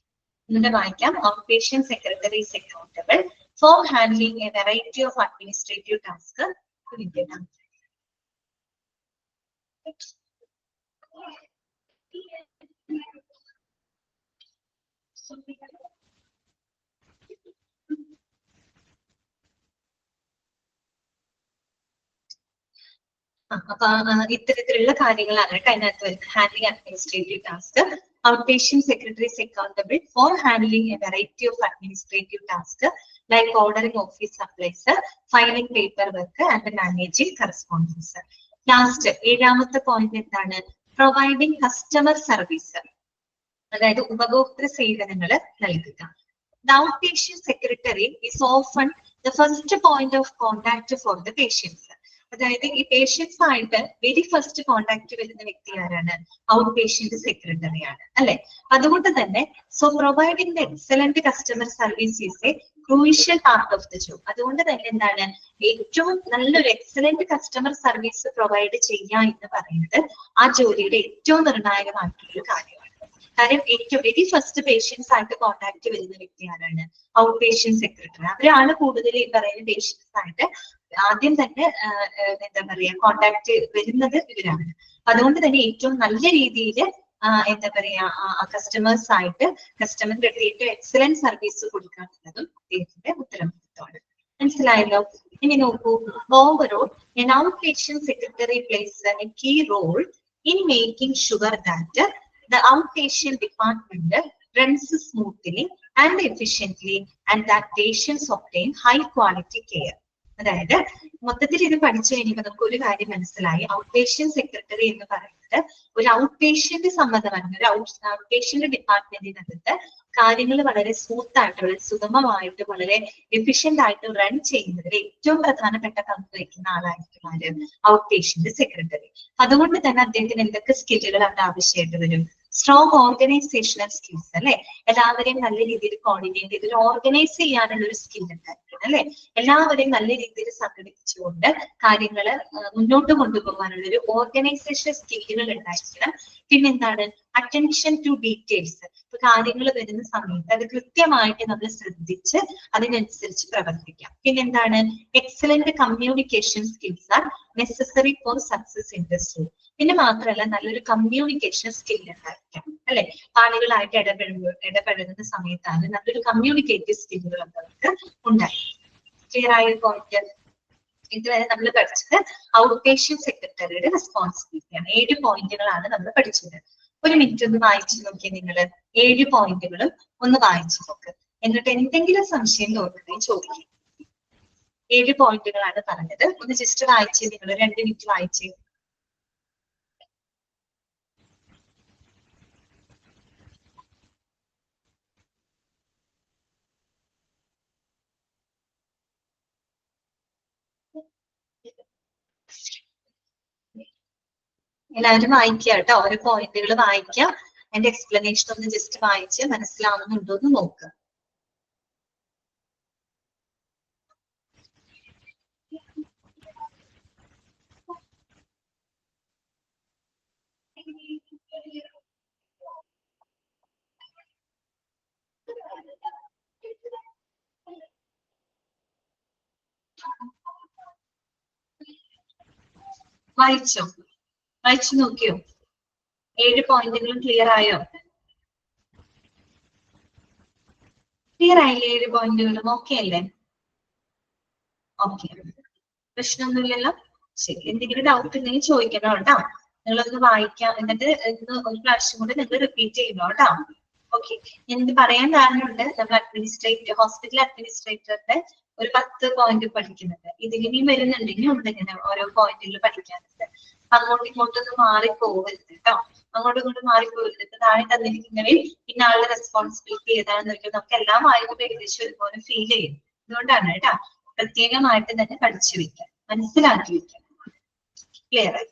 എന്നിട്ട് വായിക്കാം. Out patient secretary is accountable for handling a variety of administrative tasks within them. അപ്പൊ ഇത്തരത്തിലുള്ള കാര്യങ്ങളാണ് അതിനകത്ത് വരുന്നത്. Handling administrative task. Out patient secretary is accountable for handling A variety of administrative task like ordering office supplies, filing paperwork and managing correspondence. Last, ഏഴാമത്തെ പോയിന്റ് എന്താണ്? പ്രൊവൈഡിംഗ് കസ്റ്റമർ സർവീസ്, അതായത് ഉപഭോക്തൃ സേവനങ്ങൾ നൽകുക. The outpatient secretary is often the first point of contact for the patients. അതായത് ഈ പേഷ്യൻസ് ആയിട്ട് വെരി ഫസ്റ്റ് കോണ്ടാക്ട് വരുന്ന വ്യക്തി ആരാണ്? ഔട്ട് പേഷ്യന്റ് സെക്രട്ടറി ആണ്, അല്ലെ. അതുകൊണ്ട് തന്നെ so providing the excellent customer service is A crucial part of the job. അതുകൊണ്ട് തന്നെ എന്താണ് ഏറ്റവും നല്ലൊരു എക്സലന്റ് കസ്റ്റമർ സർവീസ് പ്രൊവൈഡ് ചെയ്യുക എന്ന് പറയുന്നത് ആ ജോലിയുടെ ഏറ്റവും നിർണായകമായിട്ടുള്ള ഒരു കാര്യമാണ്. കാര്യം ഏറ്റവും വെരി ഫസ്റ്റ് പേഷ്യൻസ് ആയിട്ട് കോണ്ടാക്ട് വരുന്ന വ്യക്തി ആരാണ്? Out patient secretary. അവരാണ് കൂടുതൽ ഈ പറയുന്ന പേഷ്യൻസ് ആയിട്ട് ആദ്യം തന്നെ എന്താ പറയാ കോണ്ടാക്ട് വരുന്നത് ഇവരാണ്. അതുകൊണ്ട് തന്നെ ഏറ്റവും നല്ല രീതിയിൽ എന്താ പറയാ കസ്റ്റമേഴ്സ് ആയിട്ട് കസ്റ്റമറിന്റെ അടുത്ത് ഏറ്റവും എക്സലന്റ് സർവീസ് കൊടുക്കുക എന്നുള്ളതും അദ്ദേഹത്തിന്റെ ഉത്തരവാദിത്വമാണ്. മനസ്സിലായല്ലോ? ഇനി നോക്കൂ. Overall an outpatient secretary plays a key role in making sure that the outpatient department runs smoothly and efficiently and that patients obtain high quality care. അതായത് മൊത്തത്തിൽ ഇത് പഠിച്ചു കഴിഞ്ഞപ്പോൾ നമുക്ക് ഒരു കാര്യം മനസ്സിലായി. ഔട്ട് പേഷ്യന്റ് സെക്രട്ടറി എന്ന് പറയുന്നത് ഒരു ഔട്ട് പേഷ്യന്റ് സംബന്ധമാണ്. ഒരു ഔട്ട് പേഷ്യന്റ് ഡിപ്പാർട്ട്മെന്റിനകത്ത് കാര്യങ്ങൾ വളരെ സ്മൂത്ത് ആയിട്ട്, വളരെ സുഗമമായിട്ട്, വളരെ എഫിഷ്യന്റ് ആയിട്ട് റൺ ചെയ്യുന്നതിൽ ഏറ്റവും പ്രധാനപ്പെട്ട പങ്ക് വഹിക്കുന്ന ആളായിരിക്കും ആര്? Out patient secretary. അതുകൊണ്ട് തന്നെ അദ്ദേഹത്തിന് എന്തൊക്കെ സ്കില്ലുകൾ അവിടെ ആവശ്യമായിട്ട് വരും? സ്ട്രോങ് ഓർഗനൈസേഷണൽ സ്കിൽസ്, അല്ലെ, എല്ലാവരെയും നല്ല രീതിയിൽ കോർഡിനേറ്റ് ചെയ്ത് ഓർഗനൈസ് ചെയ്യാനുള്ള ഒരു സ്കിൽ ഉണ്ടായിരിക്കണം, അല്ലെ, എല്ലാവരെയും നല്ല രീതിയിൽ സംഘടിപ്പിച്ചുകൊണ്ട് കാര്യങ്ങൾ മുന്നോട്ട് കൊണ്ടുപോകാനുള്ള ഒരു ഓർഗനൈസേഷൻ സ്കില്ലുകൾ ഉണ്ടായിരിക്കണം. പിന്നെന്താണ്? Attention to details. ഇപ്പൊ കാര്യങ്ങൾ വരുന്ന സമയത്ത് അത് കൃത്യമായിട്ട് നമ്മൾ ശ്രദ്ധിച്ച് അതിനനുസരിച്ച് പ്രവർത്തിക്കാം. പിന്നെന്താണ്? Excellent communication skills are necessary for success in this job. പിന്നെ മാത്രമല്ല നല്ലൊരു കമ്മ്യൂണിക്കേഷൻ സ്കിൽ ഉണ്ടായിരിക്കാം, അല്ലെ. ആളുകളായിട്ട് ഇടപെടുന്ന സമയത്താണ് നല്ലൊരു കമ്മ്യൂണിക്കേറ്റീവ് സ്കില്ലുകൾ അവർക്ക് ഉണ്ടായിരിക്കും. ക്ലിയർ ആയ പോയിന്റ്? ഇതുവരെ നമ്മൾ പഠിച്ചത് ഔട്ട് പേഷ്യന്റ് സെക്രട്ടറിയുടെ റെസ്പോൺസിബിലിറ്റിയാണ്. 7 പോയിന്റുകളാണ് നമ്മൾ പഠിച്ചത്. ഒരു മിനിറ്റ് ഒന്ന് വായിച്ചു നോക്കി നിങ്ങൾ 7 പോയിന്റുകളും ഒന്ന് വായിച്ചു നോക്ക്. എന്നിട്ട് എന്തെങ്കിലും സംശയം തോന്നുകയും ചോദിക്കും. 7 പോയിന്റുകളാണ് പറഞ്ഞത്. ഒന്ന് ജസ്റ്റ് വായിച്ചേ നിങ്ങൾ, 2 മിനിറ്റ് വായിച്ചേ. എല്ലാവരും വായിക്കുക കേട്ടോ, ഓരോ പോയിന്റുകൾ വായിക്കുക. അതിന്റെ എക്സ്പ്ലനേഷൻ ഒന്ന് ജസ്റ്റ് വായിച്ച് മനസ്സിലാവുന്നുണ്ടോ എന്ന് നോക്കുക. വായിച്ചോ? വായിച്ചു നോക്കിയോ? 7 പോയിന്റുകളും ക്ലിയർ ആയോ? ക്ലിയർ ആയില്ലേ? 7 പോയിന്റുകളും ഓക്കെ അല്ലേ? ഓക്കെ, പ്രശ്നമൊന്നുമില്ലല്ലോ. ശരി, എന്തെങ്കിലും ഡൗട്ട് ഉണ്ടെങ്കിൽ ചോദിക്കണം കേട്ടോ. നിങ്ങളൊന്ന് വായിക്കാം, എന്നിട്ട് ഇന്ന് ഒരു പ്രാവശ്യം കൂടെ നിങ്ങൾ റിപ്പീറ്റ് ചെയ്യുന്നു കേട്ടോ. ഓക്കെ, ഞാൻ ഇത് പറയാൻ കാരണമുണ്ട്. നമ്മൾ ഹോസ്പിറ്റൽ അഡ്മിനിസ്ട്രേറ്ററിന്റെ ഒരു 10 പോയിന്റ് പഠിക്കുന്നുണ്ട്. ഇതിലും വരുന്നുണ്ടെങ്കിൽ ഉണ്ട് ഇങ്ങനെ ഓരോ പോയിന്റുകൾ പഠിക്കാനുണ്ട്. അങ്ങോട്ടും ഇങ്ങോട്ടൊന്നും മാറിപ്പോകരുത് കേട്ടോ. അങ്ങോട്ടും ഇങ്ങോട്ടും മാറിപ്പോകരുത്. ഇപ്പൊ താഴെ തന്നിരിക്കുന്നവരിൽ പിന്നെ ആളുടെ റെസ്പോൺസിബിലിറ്റി ഏതാണെന്ന് നോക്കിയാൽ നമുക്ക് എല്ലാം വായിക്കുമ്പോൾ ഏകദേശം ഒരുപോലെ ഫീൽ ചെയ്യും. അതുകൊണ്ടാണ് കേട്ടോ പ്രത്യേകമായിട്ട് തന്നെ പഠിച്ചു വെക്കാം, മനസ്സിലാക്കി വെക്കാം. ക്ലിയർ ആയി?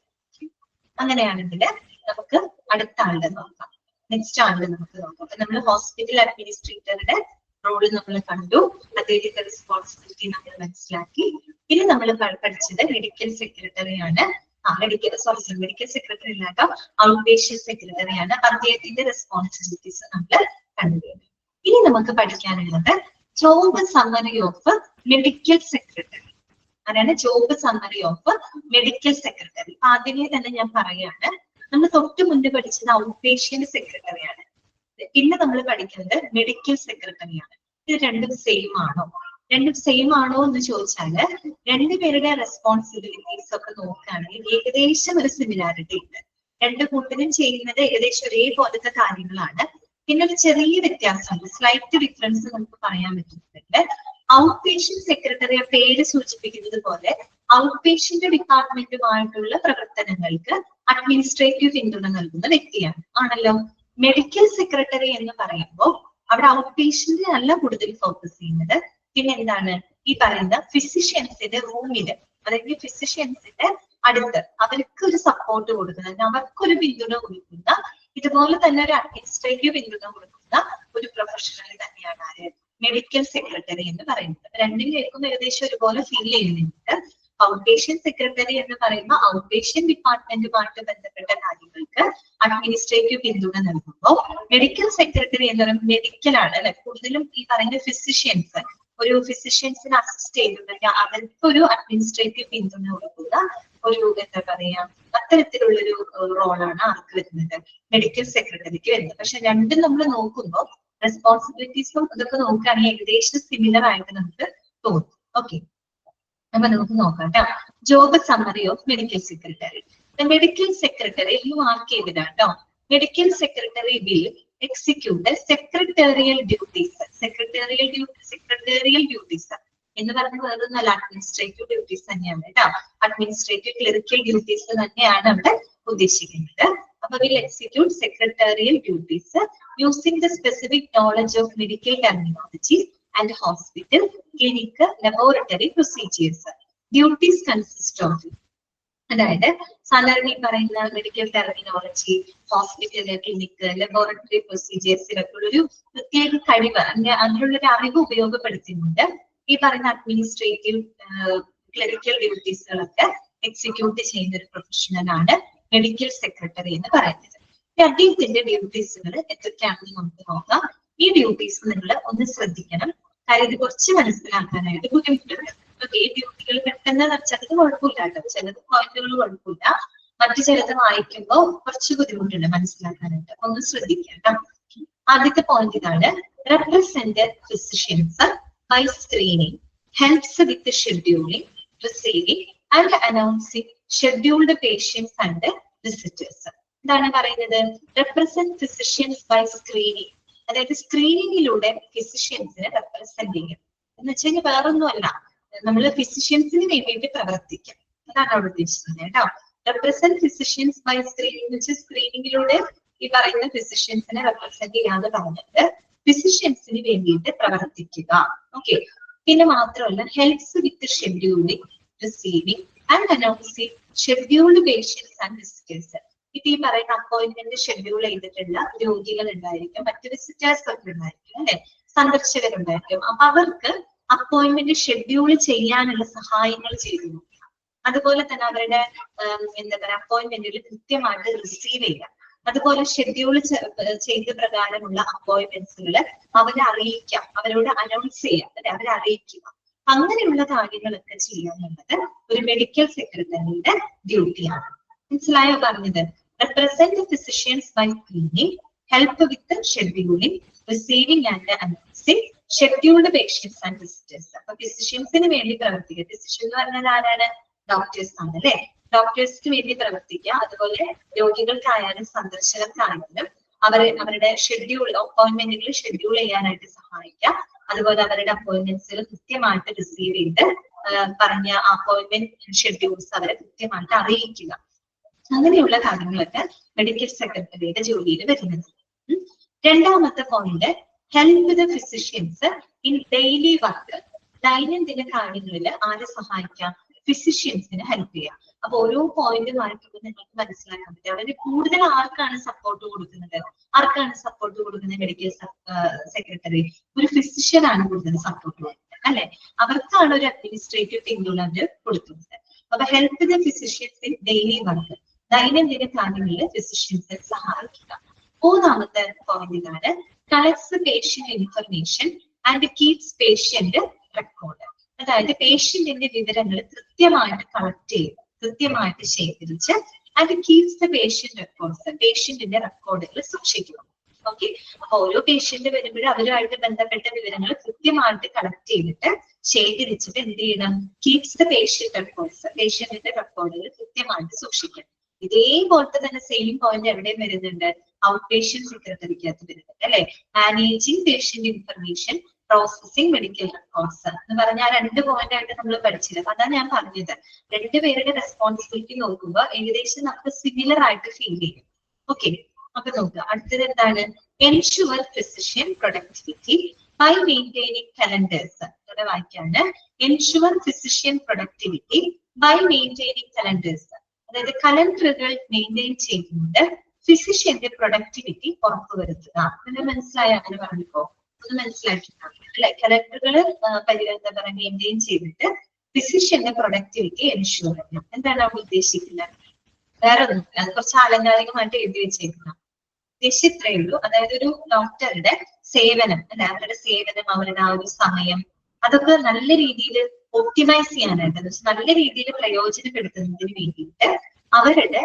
അങ്ങനെയാണെങ്കിൽ നമുക്ക് അടുത്ത ആളുടെ നോക്കാം. നെക്സ്റ്റ് ആളുടെ നമുക്ക് നോക്കാം. അപ്പൊ നമ്മൾ ഹോസ്പിറ്റൽ അഡ്മിനിസ്ട്രേറ്ററുടെ റോള് നമ്മൾ കണ്ടു, അദ്ദേഹത്തിന്റെ റെസ്പോൺസിബിലിറ്റി നമ്മൾ മനസ്സിലാക്കി. ഇനി നമ്മൾ പഠിച്ചത് മെഡിക്കൽ സെക്രട്ടറിയാണ്. മെഡിക്കൽ സെക്രട്ടറി അല്ലാത്ത ഔട്ട് പേഷ്യന്റ് സെക്രട്ടറിയാണ്. അദ്ദേഹത്തിന്റെ റെസ്പോൺസിബിലിറ്റീസ് നമ്മൾ കണ്ടുകഴിഞ്ഞു. ഇനി നമുക്ക് പഠിക്കാനുള്ളത് job summary of medical secretary. അതാണ് job summary of medical secretary. ആദ്യമേ തന്നെ ഞാൻ പറയാണ്, നമ്മൾ തൊട്ട് മുൻപ് പഠിച്ചത് ഔട്ട് പേഷ്യന്റ് സെക്രട്ടറിയാണ്. പിന്നെ നമ്മൾ പഠിക്കുന്നത് മെഡിക്കൽ സെക്രട്ടറിയാണ്. ഇത് രണ്ടും സെയിം ആണോ? രണ്ടും സെയിം ആണോ എന്ന് ചോദിച്ചാല് രണ്ടുപേരുടെ റെസ്പോൺസിബിലിറ്റീസ് ഒക്കെ നോക്കുകയാണെങ്കിൽ ഏകദേശം ഒരു സിമിലാരിറ്റി ഉണ്ട്. രണ്ടു കൂട്ടരും ചെയ്യുന്നത് ഏകദേശം ഒരേപോലത്തെ കാര്യങ്ങളാണ്. പിന്നെ ഒരു ചെറിയ വ്യത്യാസമുണ്ട്, സ്ലൈറ്റ് ഡിഫറൻസ് നമുക്ക് പറയാൻ പറ്റുന്നുണ്ട്. ഔട്ട് പേഷ്യന്റ് സെക്രട്ടറി പേര് സൂചിപ്പിക്കുന്നത് പോലെ ഔട്ട് പേഷ്യന്റ് ഡിപ്പാർട്ട്മെന്റുമായിട്ടുള്ള പ്രവർത്തനങ്ങൾക്ക് അഡ്മിനിസ്ട്രേറ്റീവ് പിന്തുണ നൽകുന്ന വ്യക്തിയാണ്, ആണല്ലോ. മെഡിക്കൽ സെക്രട്ടറി എന്ന് പറയുമ്പോൾ അവിടെ ഔട്ട് പേഷ്യന്റ് അല്ല കൂടുതൽ ഫോക്കസ് ചെയ്യുന്നത്. പിന്നെ എന്താണ് ഈ പറയുന്ന ഫിസിഷ്യൻസിന്റെ റൂമില്, അതായത് ഫിസിഷ്യൻസിന്റെ അടുത്ത് അവർക്ക് ഒരു സപ്പോർട്ട് കൊടുക്കുന്നത്, അവർക്കൊരു പിന്തുണ കൊടുക്കുന്ന, ഇതുപോലെ തന്നെ ഒരു അഡ്മിനിസ്ട്രേറ്റീവ് പിന്തുണ കൊടുക്കുന്ന ഒരു പ്രൊഫഷണൽ തന്നെയാണ് ആര്? മെഡിക്കൽ സെക്രട്ടറി എന്ന് പറയുന്നത്. രണ്ടും കേൾക്കുമ്പോൾ ഏകദേശം ഒരുപോലെ ഫീൽ ചെയ്യുന്നുണ്ട്. ഔട്ട് പേഷ്യന്റ് സെക്രട്ടറി എന്ന് പറയുമ്പോൾ ഔട്ട് പേഷ്യന്റ് ഡിപ്പാർട്ട്മെന്റുമായിട്ട് ബന്ധപ്പെട്ട കാര്യങ്ങൾക്ക് അഡ്മിനിസ്ട്രേറ്റീവ് പിന്തുണ നൽകുമ്പോൾ മെഡിക്കൽ സെക്രട്ടറി എന്ന് പറയുമ്പോൾ മെഡിക്കൽ ആണ് അല്ലെ, കൂടുതലും ഈ പറയുന്ന ഫിസിഷ്യൻസ്, ഒരു ഫിസിഷ്യൻസിനെ അസിസ്റ്റ് ചെയ്യുന്നുണ്ടെങ്കിൽ അവർക്കൊരു അഡ്മിനിസ്ട്രേറ്റീവ് പിന്തുണ കൊടുക്കുന്ന ഒരു എന്താ പറയാ അത്തരത്തിലുള്ളൊരു റോളാണ് ആർക്ക് വരുന്നത്? മെഡിക്കൽ സെക്രട്ടറിക്ക് വരുന്നത്. പക്ഷെ രണ്ടും നമ്മൾ നോക്കുമ്പോൾ റെസ്പോൺസിബിലിറ്റീസും ഇതൊക്കെ നോക്കുകയാണെങ്കിൽ ഏകദേശം സിമിലർ ആയിട്ട് നമുക്ക് തോന്നും. ഓക്കെ, അപ്പൊ നമുക്ക് നോക്കാം കേട്ടോ. Job summary of medical secretary. Medical secretary mark ചെയ്തതാട്ടോ. Medical secretary will execute secretarial duties. Secretarial duties എന്ന് പറയുന്നത് വേറൊന്നല്ല, അഡ്മിനിസ്ട്രേറ്റീവ് ഡ്യൂട്ടീസ് തന്നെയാണ് കേട്ടോ. അഡ്മിനിസ്ട്രേറ്റീവ് ക്ലറിക്കൽ ഡ്യൂട്ടീസ് തന്നെയാണ് അവിടെ ഉദ്ദേശിക്കുന്നത്. അപ്പൊ will execute secretarial duties using the specific knowledge of medical terminologies and hospital, clinic, laboratory procedures. Duties consist of, അതായത് സാധാരണ ഈ പറയുന്ന medical terminology, hospital, clinic, laboratory പ്രൊസീജിയേഴ്സിലൊക്കെ ഉള്ളൊരു പ്രത്യേക കഴിവ്, അതിനുള്ളൊരു അറിവ് ഉപയോഗപ്പെടുത്തുന്നുണ്ട്. ഈ പറയുന്ന അഡ്മിനിസ്ട്രേറ്റീവ് ക്ലറിക്കൽ ഡ്യൂട്ടീസുകളൊക്കെ എക്സിക്യൂട്ട് ചെയ്യുന്ന ഒരു പ്രൊഫഷണലാണ് മെഡിക്കൽ സെക്രട്ടറി എന്ന് പറയുന്നത്. അദ്ദേഹത്തിന്റെ ഡ്യൂട്ടീസുകൾ എന്തൊക്കെയാണെന്ന് നമുക്ക് നോക്കാം. ഈ ഡ്യൂട്ടീസ് നിങ്ങൾ ഒന്ന് ശ്രദ്ധിക്കണം, കാര്യം ഇത് കുറച്ച് മനസ്സിലാക്കാനായിട്ട് ബുദ്ധിമുട്ടുണ്ട്. ഓക്കെ, ഈ ഡ്യൂട്ടികൾ പെട്ടെന്ന് ചിലത് കുഴപ്പമില്ല കേട്ടോ, ചിലത് പോയിന്റുകൾ കുഴപ്പമില്ല, മറ്റു ചിലത് വായിക്കുമ്പോൾ കുറച്ച് ബുദ്ധിമുട്ടുണ്ട് മനസ്സിലാക്കാനായിട്ട്. ഒന്ന് ശ്രദ്ധിക്കാം കേട്ടോ. ആദ്യത്തെ പോയിന്റ് ഇതാണ്, represent physicians by screening, helps with scheduling, receiving and announcing scheduled patients and visitors. എന്താണ് പറയുന്നത്? Represent physicians by screening. അതായത് സ്ക്രീനിങ്ങിലൂടെ ഫിസിഷ്യൻസിനെ റെപ്രസെന്റ് ചെയ്യും എന്ന് വെച്ച് കഴിഞ്ഞാൽ വേറൊന്നുമല്ല, നമ്മൾ ഫിസിഷ്യൻസിന് വേണ്ടിയിട്ട് പ്രവർത്തിക്കാം. അതാണ് അവിടെ ഉദ്ദേശിക്കുന്നത് കേട്ടോ. റെപ്രസെന്റ് ഫിസിഷ്യൻസ് ബൈ സ്ക്രീനിങ് എന്ന് വെച്ചാൽ സ്ക്രീനിങ്ങിലൂടെ ഈ പറയുന്ന ഫിസിഷ്യൻസിനെ റെപ്രസെന്റ് ചെയ്യാന്ന് പറഞ്ഞിട്ട് ഫിസിഷ്യൻസിന് വേണ്ടിയിട്ട് പ്രവർത്തിക്കുക. ഓക്കെ. പിന്നെ മാത്രമല്ല helps with scheduling, receiving and announcing scheduled patients and visitors. ഇപ്പൊ ഈ പറയുന്ന അപ്പോയിന്റ്മെന്റ് ഷെഡ്യൂൾ ചെയ്തിട്ടുള്ള രോഗികൾ ഉണ്ടായിരിക്കും, മറ്റു വിസിറ്റേഴ്സ് ഒക്കെ ഉണ്ടായിരിക്കും അല്ലെ, സന്ദർശകരുണ്ടായിരിക്കും. അപ്പൊ അവർക്ക് അപ്പോയിന്റ്മെന്റ് ഷെഡ്യൂൾ ചെയ്യാനുള്ള സഹായങ്ങൾ ചെയ്തു കൊടുക്കുക. അതുപോലെ തന്നെ അവരുടെ എന്താ പറയുക അപ്പോയിന്റ്മെന്റുകൾ കൃത്യമായിട്ട് റിസീവ് ചെയ്യുക. അതുപോലെ ഷെഡ്യൂൾ ചെയ്ത പ്രകാരമുള്ള അപ്പോയിന്റ്മെന്റ്സുകൾ അവരെ അറിയിക്കാം, അവരോട് അനൗൺസ് ചെയ്യാം, അല്ലെ അവരെ അറിയിക്കുക. അങ്ങനെയുള്ള കാര്യങ്ങളൊക്കെ ചെയ്യാനുള്ളത് ഒരു മെഡിക്കൽ സെക്രട്ടറിയുടെ ഡ്യൂട്ടിയാണ്. മനസ്സിലായോ പറഞ്ഞത്? Represent physicians by screening, help with scheduling, receiving and announcing scheduled patients and visitors. അപ്പൊ ഫിസിഷ്യൻസിന് വേണ്ടി പ്രവർത്തിക്കുക. ഫിസിഷ്യൻ എന്ന് പറഞ്ഞാൽ ആരാണ്? ഡോക്ടേഴ്സ് ആണ് അല്ലെ. ഡോക്ടേഴ്സിന് വേണ്ടി പ്രവർത്തിക്കുക. അതുപോലെ രോഗികൾക്കായാലും സന്ദർശകർക്കാണെങ്കിലും അവരുടെ ഷെഡ്യൂൾ അപ്പോയിന്റ്മെന്റുകൾ ഷെഡ്യൂൾ ചെയ്യാനായിട്ട് സഹായിക്കാം. അതുപോലെ അവരുടെ അപ്പോയിന്റ്മെന്റ്സുകൾ കൃത്യമായിട്ട് റിസീവ് ചെയ്ത് പറഞ്ഞ അപ്പോയിന്റ്മെന്റ് ഷെഡ്യൂൾസ് അവരെ കൃത്യമായിട്ട് അറിയിക്കുക. അങ്ങനെയുള്ള കാര്യങ്ങളൊക്കെ മെഡിക്കൽ സെക്രട്ടറിയുടെ ജോലിയിൽ വരുന്നത്. രണ്ടാമത്തെ point, help the physicians in daily work. ദൈനംദിന കാര്യങ്ങളിൽ ആരെ സഹായിക്കാം? ഫിസിഷ്യൻസിന് ഹെൽപ്പ് ചെയ്യാം. അപ്പൊ ഓരോ പോയിന്റ് വായിക്കുമ്പോൾ നിങ്ങൾക്ക് മനസ്സിലാക്കാൻ പറ്റും അവര് കൂടുതൽ ആർക്കാണ് സപ്പോർട്ട് കൊടുക്കുന്നത്? ആർക്കാണ് സപ്പോർട്ട് കൊടുക്കുന്നത്? മെഡിക്കൽ സെക്രട്ടറി ഒരു ഫിസിഷ്യൻ ആണ് കൂടുതൽ സപ്പോർട്ട് കൊടുക്കുന്നത് അല്ലെ. അവർക്കാണ് ഒരു അഡ്മിനിസ്ട്രേറ്റീവ് ടീമുകൾ കൊടുക്കുന്നത്. അപ്പൊ help the physicians in daily work, ദൈനംദിന കാര്യങ്ങളിൽ ഫിസിഷ്യൻസിനെ സഹായിക്കുക. മൂന്നാമത്തെ പോയിന്റ് ഇതാണ്, collects patient information and keeps patient record. അതായത് പേഷ്യന്റിന്റെ വിവരങ്ങൾ കൃത്യമായിട്ട് കളക്ട് ചെയ്ത് കൃത്യമായിട്ട് ശേഖരിച്ച് and keeps the patient records, പേഷ്യന്റിന്റെ റെക്കോർഡുകൾ സൂക്ഷിക്കുക. ഓക്കെ. അപ്പൊ ഓരോ പേഷ്യന്റ് വരുമ്പോഴും അവരുമായിട്ട് ബന്ധപ്പെട്ട വിവരങ്ങൾ കൃത്യമായിട്ട് കളക്ട് ചെയ്തിട്ട് ശേഖരിച്ചിട്ട് എന്ത് ചെയ്യണം? കീപ്സ് ദ പേഷ്യന്റ് റെക്കോർഡ്സ്, പേഷ്യന്റിന്റെ റെക്കോർഡുകൾ കൃത്യമായിട്ട് സൂക്ഷിക്കണം. ഇതേപോലത്തെ തന്നെ സെയിം പോയിന്റ് എവിടെയും വരുന്നുണ്ട്? ഔട്ട് പേഷ്യന്റ് സെക്രട്ടറിക്കകത്ത് വരുന്നുണ്ട് അല്ലെ. Managing patient information, processing medical records എന്ന് പറഞ്ഞാൽ രണ്ട് പോയിന്റ് ആയിട്ട് നമ്മൾ പഠിച്ചില്ല. അതാണ് ഞാൻ പറഞ്ഞത്. രണ്ടുപേരുടെ റെസ്പോൺസിബിലിറ്റി നോക്കുമ്പോൾ ഏകദേശം നമുക്ക് സിമിലർ ആയിട്ട് ഫീൽ ചെയ്യും. ഓക്കെ. അപ്പൊ നോക്കുക, അടുത്തത് എന്താണ്? Ensure physician productivity by maintaining calendars. ഇവിടെ വായിക്കാണ്, ensure physician productivity by maintaining calendars. അതായത് കലണ്ടറുകൾ മെയിൻറ്റെയിൻ ചെയ്യുന്നത് ഫിസിഷ്യന്റെ പ്രൊഡക്ടിവിറ്റി ഉറപ്പുവരുത്തുക. അങ്ങനെ മനസ്സിലായോ? അങ്ങനെ പറഞ്ഞപ്പോ ഒന്ന് മനസ്സിലാക്കിയിട്ടാണ് അല്ലെ. കലണ്ടറുകൾ എന്താ പറയുക മെയിൻറ്റെയിൻ ചെയ്തിട്ട് ഫിസിഷ്യന്റെ പ്രൊഡക്ടിവിറ്റി എൻഷുവർ ചെയ്യണം. എന്താണ് അവിടെ ഉദ്ദേശിക്കുന്നത്? വേറെ ഒന്നും, അത് കുറച്ച് ആലങ്കാരികമായിട്ട് എഴുതി വെച്ചേക്കണം. ഉദ്ദേശം ഇത്രയേ ഉള്ളൂ. അതായത് ഒരു ഡോക്ടറുടെ സേവനം അല്ലെ, അവരുടെ സേവനം, അവരുടെ ആ ഒരു സമയം, അതൊക്കെ നല്ല രീതിയിൽ ഒപ്റ്റിമൈസ് ചെയ്യാനായിട്ട്, നല്ല രീതിയിൽ പ്രയോജനപ്പെടുത്തുന്നതിന് വേണ്ടിയിട്ട് അവരുടെ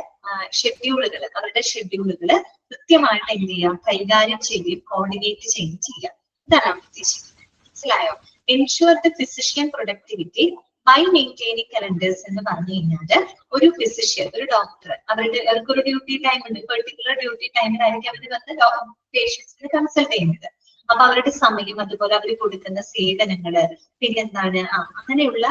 ഷെഡ്യൂളുകൾ കൃത്യമായിട്ട് എന്ത് ചെയ്യാം? കൈകാര്യം ചെയ്യുകയും കോർഡിനേറ്റ് ചെയ്യുകയും ചെയ്യാം. ഇതാണ് ഉദ്ദേശിക്കുന്നത്. മനസ്സിലായോ? Ensure the physician productivity by maintaining calendars എന്ന് പറഞ്ഞു കഴിഞ്ഞാൽ ഒരു ഫിസിഷ്യൻ, ഒരു ഡോക്ടർ, അവർക്കൊരു ഡ്യൂട്ടി ടൈം ഉണ്ട്. പെർട്ടിക്കുലർ ഡ്യൂട്ടി ടൈമിലായിരിക്കും അവർ വന്ന് പേഷ്യൻസിനെ കൺസൾട്ട് ചെയ്യുന്നത്. അപ്പൊ അവരുടെ സമയം, അതുപോലെ അവർ കൊടുക്കുന്ന സേവനങ്ങള്, പിന്നെന്താണ് അങ്ങനെയുള്ള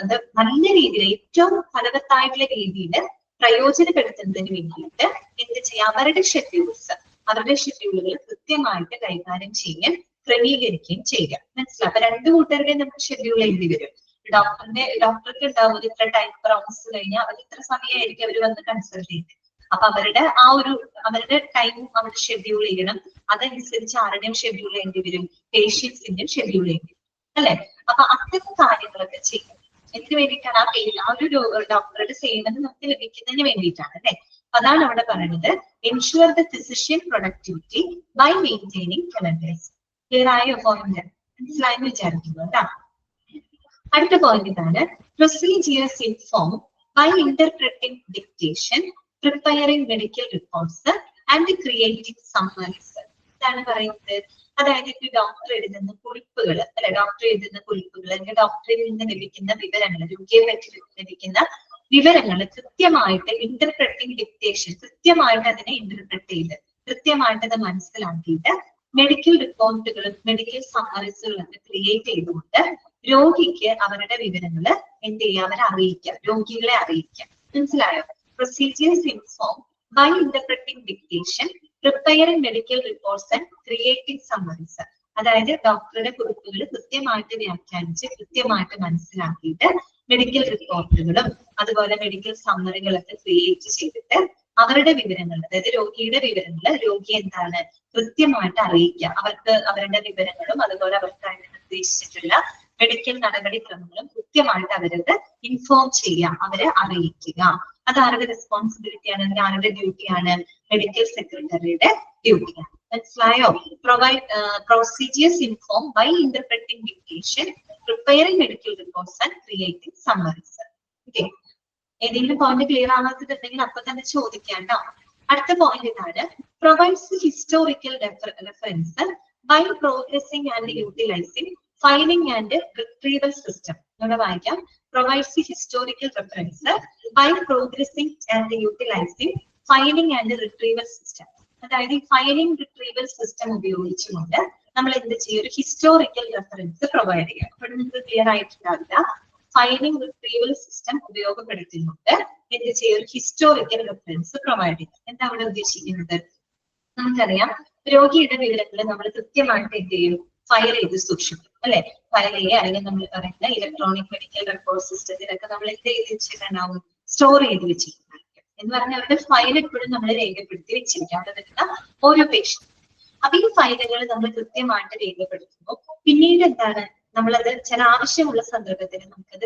അത് നല്ല രീതിയിൽ ഏറ്റവും ഫലവത്തായിട്ടുള്ള രീതിയിൽ പ്രയോജനപ്പെടുത്തുന്നതിന് വേണ്ടിയിട്ട് എന്ത് ചെയ്യാം? അവരുടെ ഷെഡ്യൂളുകൾ കൃത്യമായിട്ട് കൈകാര്യം ചെയ്യാൻ ക്രമീകരിക്കുകയും ചെയ്യുക. മനസ്സിലാവും? അപ്പൊ രണ്ടു കൂട്ടരുടെയും നമുക്ക് ഷെഡ്യൂൾ എഴുതി വരും. ഡോക്ടർക്ക് ഉണ്ടാവും ഇത്ര ടൈം പ്രോമിസ് കഴിഞ്ഞാൽ അവർ ഇത്ര സമയമായിരിക്കും അവർ വന്ന് കൺസൾട്ട് ചെയ്യുന്നത്. അപ്പൊ അവരുടെ ടൈമും അവർ ഷെഡ്യൂൾ ചെയ്യണം. അതനുസരിച്ച് ആരുടെയും ഷെഡ്യൂൾ ചെയ്യേണ്ടി വരും? പേഷ്യൻസിന്റെയും ഷെഡ്യൂൾ ചെയ്യേണ്ടി വരും അല്ലെ. അപ്പൊ അത്തരം കാര്യങ്ങളൊക്കെ ചെയ്യും. എന്തിനു വേണ്ടിയിട്ടാണ്? ആ ഒരു ഡോക്ടറുടെ സേവനം നമുക്ക് ലഭിക്കുന്നതിന് വേണ്ടിയിട്ടാണ് അല്ലെ. അതാണ് അവിടെ പറയുന്നത്, ensure the physician productivity by maintaining calendars. Clear ആയോ പോയിന്റ്? മനസ്സിലായെന്ന് വിചാരിക്കുന്നു കേട്ടോ. അടുത്ത പോയിന്റ് ഇതാണ്, procedures inform by interpreting dictation, preparing medical reports and creating summaries. ഇതാണ് പറയുന്നത്. അതായത് ഇപ്പൊ ഡോക്ടർ എഴുതുന്ന കുറിപ്പുകൾ അല്ലെങ്കിൽ ഡോക്ടറിൽ നിന്ന് ലഭിക്കുന്ന വിവരങ്ങൾ, രോഗിയെ പറ്റി ലഭിക്കുന്ന വിവരങ്ങൾ കൃത്യമായിട്ട് ഇന്റർപ്രറ്റിംഗ് ഡിക്റ്റേഷൻ, കൃത്യമായിട്ട് അതിനെ ഇന്റർപ്രറ്റ് ചെയ്ത് കൃത്യമായിട്ട് അത് മനസ്സിലാക്കിയിട്ട് മെഡിക്കൽ റിപ്പോർട്ടുകളും മെഡിക്കൽ സമ്മറീസുകളും ഒക്കെ ക്രിയേറ്റ് ചെയ്തുകൊണ്ട് രോഗിക്ക് അവരുടെ വിവരങ്ങൾ എന്ത് ചെയ്യുക, അവരെ അറിയിക്കാം, രോഗികളെ അറിയിക്കാം. മനസ്സിലായോ? Procedures inform by interpreting dictation, preparing medical reports and creating summaries. അതായത് ഡോക്ടറുടെ കുറിപ്പുകൾ കൃത്യമായിട്ട് വ്യാഖ്യാനിച്ച് കൃത്യമായിട്ട് മനസ്സിലാക്കിയിട്ട് മെഡിക്കൽ റിപ്പോർട്ടുകളും അതുപോലെ മെഡിക്കൽ സമ്മറികളൊക്കെ ക്രിയേറ്റ് ചെയ്തിട്ട് അവരുടെ വിവരങ്ങൾ, അതായത് രോഗിയുടെ വിവരങ്ങൾ രോഗി എന്താണ് കൃത്യമായിട്ട് അറിയിക്കുക, അവർക്ക് അവരുടെ വിവരങ്ങളും അതുപോലെ അവർക്ക് അതിന് നിർദ്ദേശിച്ചിട്ടുള്ള മെഡിക്കൽ നടപടിക്രമങ്ങളും കൃത്യമായിട്ട് അവരത് ഇൻഫോം ചെയ്യാം, അവരെ അറിയിക്കുക. അത് ആരുടെ റെസ്പോൺസിബിലിറ്റിയാണ്, അതിന് ആരുടെ ഡ്യൂട്ടിയാണ്? മെഡിക്കൽ സെക്രട്ടറിയുടെ ഡ്യൂട്ടിയാണ്. മനസ്സിലായോ? Procedures inform by interpreting dictation, preparing medical reports and creating summaries. Okay, ഏതെങ്കിലും പോയിന്റ് ക്ലിയർ ആവാത്തതുണ്ടെങ്കിൽ അപ്പൊ തന്നെ ചോദിക്കാം കേട്ടോ. അടുത്ത പോയിന്റ് ഇതാണ്, provides historical reference by progressing and utilising filing and retrieval system. ഇവിടെ വായിക്കാം, provides historical reference by progressing and utilising filing and retrieval system. അതായത് ഈ ഫൈലിംഗ് റിട്രീവൽ സിസ്റ്റം ഉപയോഗിച്ചുകൊണ്ട് നമ്മൾ എന്ത് ചെയ്യും, ഒരു ഹിസ്റ്റോറിക്കൽ റെഫറൻസ് പ്രൊവൈഡ് ചെയ്യാം. ഇവിടെ നിങ്ങൾക്ക് ക്ലിയർ ആയിട്ടുണ്ടാവില്ല. ഫൈലിംഗ് റിട്രീവൽ സിസ്റ്റം ഉപയോഗപ്പെടുത്തുന്നുണ്ട് എന്ത് ചെയ്യും, ഒരു ഹിസ്റ്റോറിക്കൽ റെഫറൻസ് പ്രൊവൈഡ് ചെയ്യാം. എന്താ അവിടെ ഉദ്ദേശിക്കുന്നത്? നമുക്കറിയാം, രോഗിയുടെ വിവരങ്ങൾ നമ്മൾ കൃത്യമായിട്ട് എന്ത് ചെയ്യും, ഫയൽ ചെയ്ത് സൂക്ഷിക്കും അല്ലെ? ഫയൽ ചെയ്യുക, അല്ലെങ്കിൽ നമ്മൾ പറയുന്ന ഇലക്ട്രോണിക് മെഡിക്കൽ റെക്കോർഡ് സിസ്റ്റത്തിലൊക്കെ നമ്മൾ എന്ത് ചെയ്ത് വെച്ചിട്ടുണ്ടാവും, സ്റ്റോർ ചെയ്ത് വെച്ചിട്ടുണ്ടായിരിക്കും. എന്ന് പറഞ്ഞാൽ അവരുടെ ഫയൽ എപ്പോഴും നമ്മൾ രേഖപ്പെടുത്തി വെച്ചിരിക്കും, അവിടെ വരുന്ന ഓരോ പേഷ്യന്റ്. അപ്പൊ ഈ ഫയലുകൾ നമ്മൾ കൃത്യമായിട്ട് രേഖപ്പെടുത്തുമ്പോൾ പിന്നീട് എന്താണ്, നമ്മളത് ചില ആവശ്യമുള്ള സന്ദർഭത്തിൽ നമുക്കത്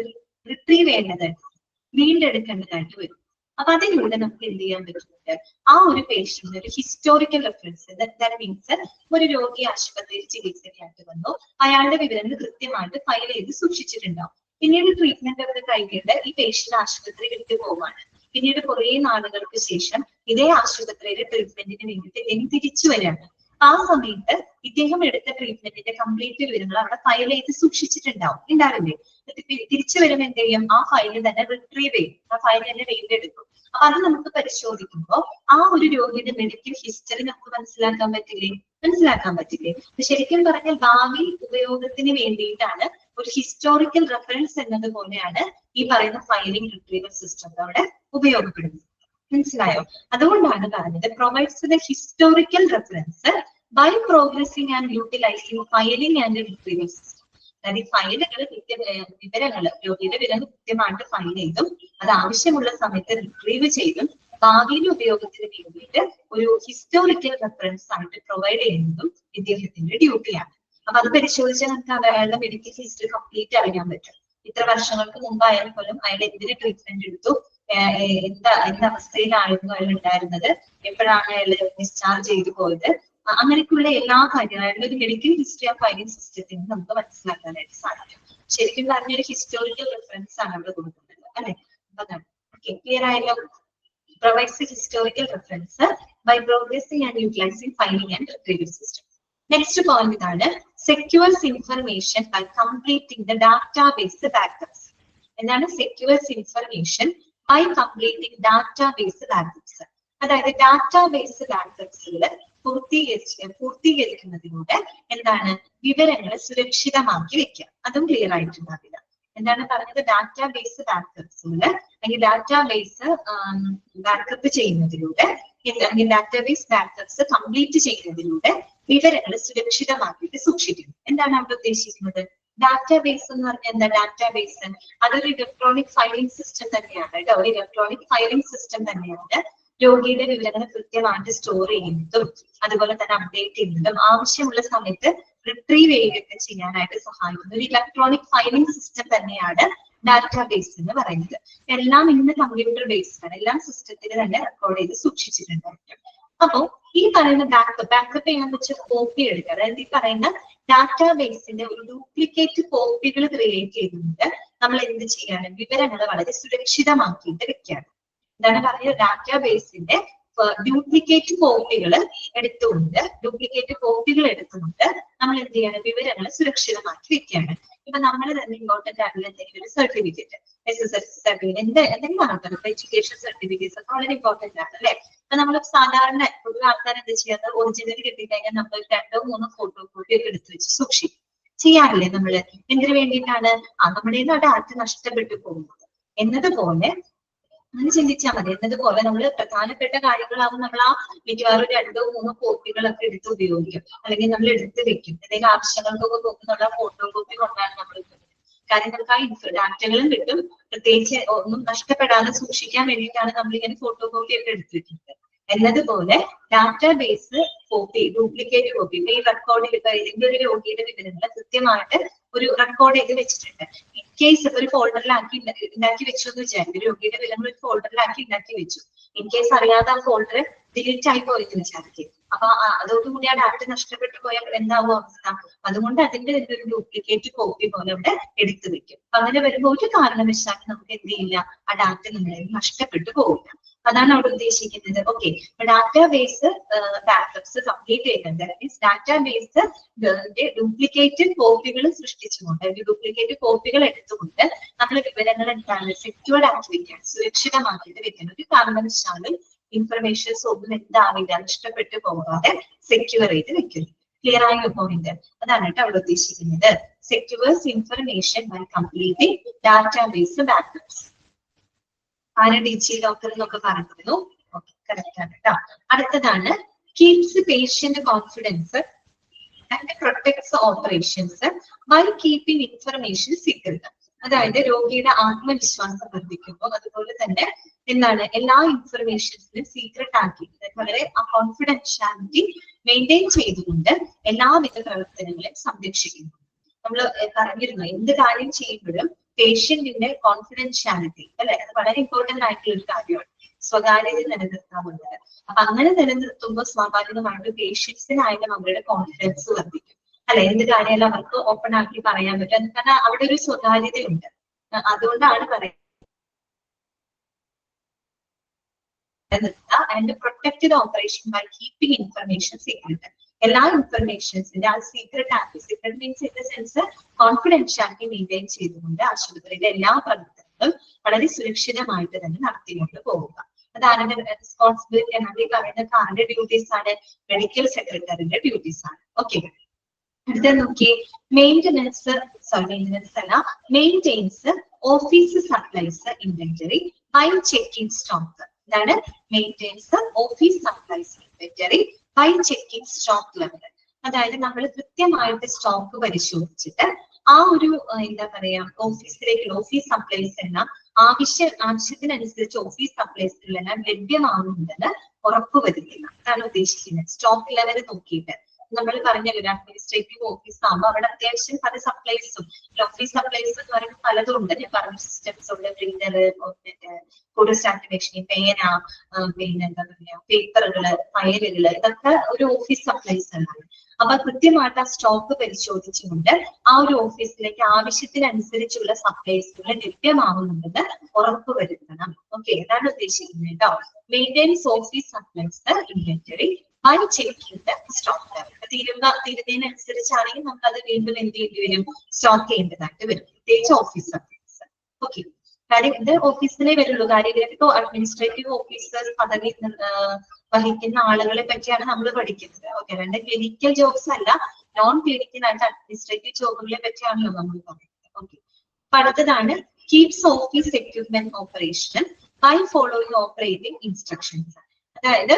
റിട്രീവ് ചെയ്യേണ്ടതായിട്ട്, വീണ്ടെടുക്കേണ്ടതായിട്ട് വരും. അപ്പൊ അതിലൂടെ നമുക്ക് എന്ത് ചെയ്യാൻ പറ്റുന്നുണ്ട്, ആ ഒരു പേഷ്യന്റ് ഒരു ഹിസ്റ്റോറിക്കൽ റെഫറൻസ്, ദാറ്റ് മീൻസ് ഒരു രോഗി ആശുപത്രിയിൽ ചികിത്സയ്ക്കായിട്ട് വന്നു, അയാളുടെ വിവരങ്ങൾ കൃത്യമായിട്ട് ഫയൽ ചെയ്ത് സൂക്ഷിച്ചിട്ടുണ്ടാവും. പിന്നീട് ട്രീറ്റ്മെന്റ് ഒക്കെ കഴിഞ്ഞിട്ട് ഈ പേഷ്യന്റ് ആശുപത്രി വിട്ടു പോവാണ്. പിന്നീട് കുറെ നാളുകൾക്ക് ശേഷം ഇതേ ആശുപത്രിയിലെ ട്രീറ്റ്മെന്റിന് വേണ്ടിയിട്ട് തിരിച്ചു വരികയാണ്. ആ സമയത്ത് ഇദ്ദേഹം എടുത്ത ട്രീറ്റ്മെന്റിന്റെ കംപ്ലീറ്റ് വിവരങ്ങൾ അവിടെ ഫയൽ ചെയ്ത് ഉണ്ടാവില്ലേ? തിരിച്ചു വരുമ്പോൾ എന്ത് ചെയ്യും, ആ ഫയൽ തന്നെ റിട്രീവ് ചെയ്യും, ആ ഫയൽ തന്നെ വീണ്ടെടുക്കും. അപ്പൊ അത് നമുക്ക് പരിശോധിക്കുമ്പോൾ ആ ഒരു രോഗിയുടെ മെഡിക്കൽ ഹിസ്റ്ററി നമുക്ക് മനസ്സിലാക്കാൻ പറ്റില്ലേ? ശരിക്കും പറഞ്ഞാൽ ഭാവി ഉപയോഗത്തിന് വേണ്ടിയിട്ടാണ് ഒരു ഹിസ്റ്റോറിക്കൽ റെഫറൻസ് എന്നതുപോലെയാണ് ഈ പറയുന്ന ഫയലിംഗ് റിട്രീവൽ സിസ്റ്റം അവിടെ ഉപയോഗപ്പെടുന്നത്. മനസ്സിലായോ? അതുകൊണ്ടാണ് പറഞ്ഞത് provides the historical reference by progressing and utilising filing and retrieval system. അതായത് ഈ ഫയലുകൾ വിവരങ്ങൾ രോഗിയുടെ വിവരങ്ങൾ കൃത്യമായിട്ട് ഫയൽ ചെയ്തും അത് ആവശ്യമുള്ള സമയത്ത് റിട്രീവ് ചെയ്തും ഭാവിയിലെ ഉപയോഗത്തിന് വേണ്ടിയിട്ട് ഒരു ഹിസ്റ്റോറിക്കൽ റെഫറൻസ് ആയിട്ട് പ്രൊവൈഡ് ചെയ്യുന്നതും ഇദ്ദേഹത്തിന്റെ ഡ്യൂട്ടിയാണ്. അപ്പൊ അത് പരിശോധിച്ചാൽ നമുക്ക് അയാളുടെ മെഡിക്കൽ ഹിസ്റ്ററി കംപ്ലീറ്റ് അറിയാൻ പറ്റും. ഇത്ര വർഷങ്ങൾക്ക് മുമ്പായാലും പോലും അയാൾ എന്തിന് ട്രീറ്റ്മെന്റ് എടുത്തു, എന്ത് അവസ്ഥയിലായിരുന്നു അയാൾ ഉണ്ടായിരുന്നത്, എപ്പോഴാണ് അയാൾ ഡിസ്ചാർജ് ചെയ്തു പോയത്, അങ്ങനെയൊക്കെയുള്ള എല്ലാ കാര്യങ്ങളും ഒരു മെഡിക്കൽ ഹിസ്റ്ററി ഓഫ് ഫയലിംഗ് സിസ്റ്റത്തിൽ നമുക്ക് മനസ്സിലാക്കാനായിട്ട് സാധിക്കും. ശരിക്കും പറഞ്ഞൊരു ഹിസ്റ്റോറിക്കൽ റെഫറൻസ് ആണ് അവിടെ കൊടുക്കുന്നത് അല്ലെ? അതാണ്. ഓക്കെ, ക്ലിയർ ആയല്ലോ? Provides historical reference by progressing and utilising filing and retrieval system. Next point ഇതാണ്, secures information by completing the database backups. എന്താണ് secures information by completing database backups? അതായത് ഡാറ്റാബേസ് ബാക്കപ്സുകൾ പൂർത്തീകരിക്കുന്നതിലൂടെ എന്താണ്, വിവരങ്ങൾ സുരക്ഷിതമാക്കി വെക്കുക. അതും ക്ലിയർ ആയിട്ടുണ്ടാവില്ല. എന്താണ് പറഞ്ഞത്? ഡാറ്റാബേസ് ബാക്കപ്സുകൾ അല്ലെങ്കിൽ ഡാറ്റാബേസ് ബാക്കപ്പ് ചെയ്യുന്നതിലൂടെ, അല്ലെങ്കിൽ ഡാറ്റാബേസ് ബാക്കപ്സ് കംപ്ലീറ്റ് ചെയ്യുന്നതിലൂടെ വിവരങ്ങൾ സുരക്ഷിതമാക്കിയിട്ട് സൂക്ഷിക്കുന്നു. എന്താണ് അവിടെ ഉദ്ദേശിക്കുന്നത്? ഡാറ്റാബേസ് എന്ന് പറഞ്ഞാൽ എന്താ? ഡാറ്റാബേസ് അതൊരു ഇലക്ട്രോണിക് ഫയലിംഗ് സിസ്റ്റം തന്നെയാണ് കേട്ടോ. ഒരു ഇലക്ട്രോണിക് ഫയലിംഗ് സിസ്റ്റം തന്നെയാണ് രോഗിയുടെ വിവരങ്ങൾ കൃത്യമായിട്ട് സ്റ്റോർ ചെയ്യുന്നതും അതുപോലെ തന്നെ അപ്ഡേറ്റ് ചെയ്യുന്നതും ആവശ്യമുള്ള സമയത്ത് റിട്രീവ് ചെയ്യുകയൊക്കെ ചെയ്യാനായിട്ട് സഹായിക്കുന്ന ഒരു ഇലക്ട്രോണിക് ഫയലിംഗ് സിസ്റ്റം തന്നെയാണ് ഡാറ്റാബേസ് എന്ന് പറയുന്നത്. എല്ലാം ഇന്ന് കമ്പ്യൂട്ടർ ബേസ്ഡ് ആണ്, എല്ലാം സിസ്റ്റത്തിൽ തന്നെ റെക്കോർഡ് ചെയ്ത് സൂക്ഷിച്ചിട്ടുണ്ടായിരിക്കും. അപ്പോ ഈ പറയുന്ന ബാക്കപ്പ് ചെയ്യാൻ വെച്ച കോപ്പി എടുക്കുക, അതായത് ഈ പറയുന്ന ഡാറ്റാബേസിന്റെ ഒരു ഡ്യൂപ്ലിക്കേറ്റ് കോപ്പികൾ ക്രിയേറ്റ് ചെയ്തുകൊണ്ട് നമ്മൾ എന്ത് ചെയ്യാണ്, വിവരങ്ങൾ വളരെ സുരക്ഷിതമാക്കിയിട്ട് വെക്കുകയാണ്. എന്താണ് പറയുന്നത്? ഡാറ്റാബേസിന്റെ ഡ്യൂപ്ലിക്കേറ്റ് കോപ്പികൾ എടുത്തുകൊണ്ട് നമ്മൾ എന്ത് ചെയ്യാണ്, വിവരങ്ങൾ സുരക്ഷിതമാക്കി വെക്കുകയാണ്. ഇപ്പൊ നമ്മൾ തന്നെ ഇമ്പോർട്ടന്റ് ആയിട്ടുള്ള എന്തെങ്കിലും ഒരു സർട്ടിഫിക്കറ്റ്, SSLC സർട്ടിഫിക്കറ്റ് എന്തെങ്കിലും ആകട്ടെ, എഡ്യൂക്കേഷൻ സർട്ടിഫിക്കറ്റ്സ് ഒക്കെ വളരെ ഇമ്പോർട്ടന്റ് ആണ് അല്ലെ. അപ്പൊ നമ്മൾ സാധാരണ പൊതുവെ ആൾക്കാർ എന്താ ചെയ്യാറ്, ഒറിജിനൽ കിട്ടിക്കഴിഞ്ഞാൽ നമ്മൾ 2-3 ഫോട്ടോ കോപ്പി ഒക്കെ എടുത്തു വെച്ച് സൂക്ഷിക്കും, ചെയ്യാറില്ലേ നമ്മള്? എന്തിനു വേണ്ടിയിട്ടാണ്? നമ്മുടെ ഡാറ്റ നഷ്ടപ്പെട്ടു പോകുന്നത് എന്നതുപോലെ അങ്ങനെ ചിന്തിച്ചാൽ മതി. എന്നതുപോലെ നമ്മൾ പ്രധാനപ്പെട്ട കാര്യങ്ങളാവും നമ്മൾ ആ മിക്കവാറും 2-3 കോപ്പികളൊക്കെ എടുത്ത് ഉപയോഗിക്കും, അല്ലെങ്കിൽ നമ്മൾ എടുത്ത് വെക്കും. എന്തെങ്കിലും ആവശ്യങ്ങൾക്കൊക്കെ നോക്കുന്നുള്ള ഫോട്ടോ കോപ്പി കൊണ്ടാണ് നമ്മൾ. കാര്യം നമുക്ക് ആ ഡാറ്റകളും കിട്ടും, പ്രത്യേകിച്ച് ഒന്നും നഷ്ടപ്പെടാതെ സൂക്ഷിക്കാൻ വേണ്ടിയിട്ടാണ് നമ്മൾ ഇങ്ങനെ ഫോട്ടോ കോപ്പി ഒക്കെ എടുത്ത് വെക്കുന്നത്. എന്നതുപോലെ ഡാറ്റാബേസ് കോപ്പി, ഡ്യൂപ്ലിക്കേറ്റ് കോപ്പി, ഈ റെക്കോർഡ് ചെയ്ത ഏതെങ്കിലും ഒരു രോഗിയുടെ വിവരങ്ങൾ കൃത്യമായിട്ട് ഒരു റെക്കോർഡ് ചെയ്ത് വെച്ചിട്ടുണ്ട്. ഇൻ കേസ് ഒരു ഫോൾഡറിലാക്കി ഉണ്ടാക്കി വെച്ചു എന്ന് വിചാരിക്കും, രോഗിയുടെ വിവരങ്ങൾ ഒരു ഫോൾഡറിലാക്കി ഉണ്ടാക്കി വെച്ചു. ഇൻ കേസ് അറിയാതെ ആ ഫോൾഡർ ഡിലീറ്റ് ആയി പോയെന്ന് വിചാരിക്കും. അപ്പൊ അതോടുകൂടി ആ ഡാറ്റ നഷ്ടപ്പെട്ടു പോയാൽ എന്താവും അവസ്ഥ? അതുകൊണ്ട് അതിന്റെ ഒരു ഡ്യൂപ്ലിക്കേറ്റ് കോപ്പി പോലെ അവിടെ എടുത്തു വെക്കും. അപ്പൊ അങ്ങനെ വരുമ്പോൾ ഒരു കാരണവശാലും നമുക്ക് എന്ത് ചെയ്യില്ല, ആ ഡാറ്റ നമ്മളെ നഷ്ടപ്പെട്ടു പോകില്ല. അതാണ് അവിടെ ഉദ്ദേശിക്കുന്നത്. ഓക്കെ, ഡാറ്റാബേസ് ബാക്കപ്സ് കംപ്ലീറ്റ് ചെയ്യുന്നുണ്ട്. മീൻസ് ഡാറ്റാബേസ് ഡ്യൂപ്ലിക്കേറ്റ് കോപ്പികൾ സൃഷ്ടിച്ചുകൊണ്ട്, ഡ്യൂപ്ലിക്കേറ്റ് കോപ്പികൾ എടുത്തുകൊണ്ട് നമ്മൾ വിവരങ്ങൾ എന്താണ് സെക്യൂർഡ് ആക്കി വെക്കാൻ, സുരക്ഷിതമാക്കിയിട്ട് വെക്കാൻ. ഒരു കാരണവശാലും ഇൻഫർമേഷൻസ് ഒന്നും എന്താവില്ല, നഷ്ടപ്പെട്ടു പോകാതെ സെക്യൂർ ചെയ്ത് വെക്കുന്നു. ക്ലിയർ ആയ പോയിന്റ് അതാണ് കേട്ടോ അവിടെ ഉദ്ദേശിക്കുന്നത്. Secures information by completing database backups. ആരെ ഡിജി ലോക്കർ എന്നൊക്കെ പറഞ്ഞിരുന്നു. ഓക്കെ, കറക്റ്റ് ആണ് കേട്ടോ. അടുത്തതാണ് keeps patient confidence and protects operations by keeping information secret. അതായത് രോഗിയുടെ ആത്മവിശ്വാസം വർദ്ധിക്കുമ്പോൾ അതുപോലെ തന്നെ എന്താണ് എല്ലാ ഇൻഫർമേഷൻസിനും സീക്രട്ട് ആക്കി വളരെ കോൺഫിഡൻഷ്യാലിറ്റി മെയിൻറ്റെയിൻ ചെയ്തുകൊണ്ട് എല്ലാവിധ പ്രവർത്തനങ്ങളെയും സംരക്ഷിക്കുന്നു. നമ്മൾ പറഞ്ഞിരുന്നു, എന്ത് കാര്യം ചെയ്യുമ്പോഴും പേഷ്യന്റിന്റെ കോൺഫിഡൻഷ്യാലിറ്റി അല്ലെ, അത് വളരെ ഇമ്പോർട്ടന്റ് ആയിട്ടുള്ള ഒരു കാര്യമാണ്. സ്വകാര്യത നിലനിർത്താറുള്ളത്. അപ്പൊ അങ്ങനെ നിലനിർത്തുമ്പോൾ സ്വാഭാവികമായിട്ട് പേഷ്യൻസിനായാലും അവരുടെ കോൺഫിഡൻസ് വർദ്ധിക്കും അല്ലെ. എന്ത് കാര്യമായാലും അവർക്ക് ഓപ്പൺ ആക്കി പറയാൻ പറ്റും, കാരണം അവിടെ ഒരു സ്വകാര്യതയുണ്ട്. അതുകൊണ്ടാണ് പറയുന്നത് and protected operation by keeping information secret. എല്ലാ ഇൻഫർമേഷൻസിന്റെ ആ സീക്രട്ട് ആക്കി, secret means in the sense confidentiality maintain ചെയ്തുകൊണ്ട് ആശുപത്രിയിലെ എല്ലാ പ്രവർത്തനങ്ങളും വളരെ സുരക്ഷിതമായിട്ട് തന്നെ നടത്തിക്കൊണ്ട് പോവുക. അതാരുടെ റെസ്പോൺസിബിലിറ്റി ആണ്? ഈ പറയുന്ന ആരുടെ ഡ്യൂട്ടീസ് ആണ്? മെഡിക്കൽ സെക്രട്ടറിന്റെ ഡ്യൂട്ടീസ് ആണ്. ഓക്കെ, അടുത്ത നോക്കി, മെയിൻ്റനൻസ് അല്ല, maintains office supplies inventory by checking stock. ഇതാണ് maintains office supplies inventory by checking stock level. അതായത് നമ്മൾ കൃത്യമായിട്ട് സ്റ്റോക്ക് പരിശോധിച്ചിട്ട് ആ ഒരു എന്താ പറയാ ഓഫീസിലേക്കുള്ള ഓഫീസ് സപ്ലൈസ് എല്ലാം ആവശ്യത്തിനനുസരിച്ച് ഓഫീസ് സപ്ലൈസിലെല്ലാം ലഭ്യമാകുന്നുണ്ടെന്ന് ഉറപ്പുവരുത്തുക. അതാണ് ഉദ്ദേശിക്കുന്നത്. സ്റ്റോക്ക് ലെവൽ നോക്കിയിട്ട് നമ്മൾ പറഞ്ഞല്ലോ, ഒരു അഡ്മിനിസ്ട്രേറ്റീവ് ഓഫീസ് ആകുമ്പോൾ അവിടെ അത്യാവശ്യം പല സപ്ലൈസും, ഓഫീസ് സപ്ലൈസ് എന്ന് പറയുമ്പോൾ പലതും ഉണ്ട്. ഞാൻ പറഞ്ഞ സിസ്റ്റംസ് ഉണ്ട്, പ്രിന്റർ, ഫോട്ടോസ്റ്റാറ്റ് മെഷീൻ, പേന, പിന്നെ എന്താ പറയാ പേപ്പറുകള്, ഫയലുകള്, ഇതൊക്കെ ഒരു ഓഫീസ് സപ്ലൈസ് ആണ്. അപ്പൊ കൃത്യമായിട്ട് ആ സ്റ്റോക്ക് പരിശോധിച്ചുകൊണ്ട് ആ ഒരു ഓഫീസിലേക്ക് ആവശ്യത്തിനനുസരിച്ചുള്ള സപ്ലൈസുകൾ ലഭ്യമാകുന്നുണ്ടെന്ന് ഉറപ്പുവരുത്തണം. ഓക്കെ, ഇതാണ് ഉദ്ദേശിക്കുന്നത് കേട്ടോ. Maintenance office supplies inventory by checking the stock level. തീരുന്നതിനനുസരിച്ചാണെങ്കിൽ നമുക്ക് അത് വീണ്ടും എന്ത് ചെയ്യേണ്ടി വരും? സ്റ്റോക്ക് ചെയ്യേണ്ടതായിട്ട് വരും, പ്രത്യേകിച്ച് ഓഫീസ് സപ്ലൈസ്. ഓക്കെ, കാര്യം ഇത് ഓഫീസിലേ വരുള്ളൂ. കാര്യം ഇപ്പോൾ അഡ്മിനിസ്ട്രേറ്റീവ് ഓഫീസർ പദവി വഹിക്കുന്ന ആളുകളെ പറ്റിയാണ് നമ്മൾ പഠിക്കുന്നത്. ഓക്കെ, രണ്ട് ക്ലിനിക്കൽ ജോബ്സ് അല്ല, നോൺ ക്ലിനിക്കൽ ആയിട്ട് അഡ്മിനിസ്ട്രേറ്റീവ് ജോബുകളെ പറ്റിയാണല്ലോ നമ്മൾ പറയുന്നത്. ഓക്കെ, അപ്പൊ അടുത്തതാണ് keeps office equipment operation by following operating instructions. അതായത്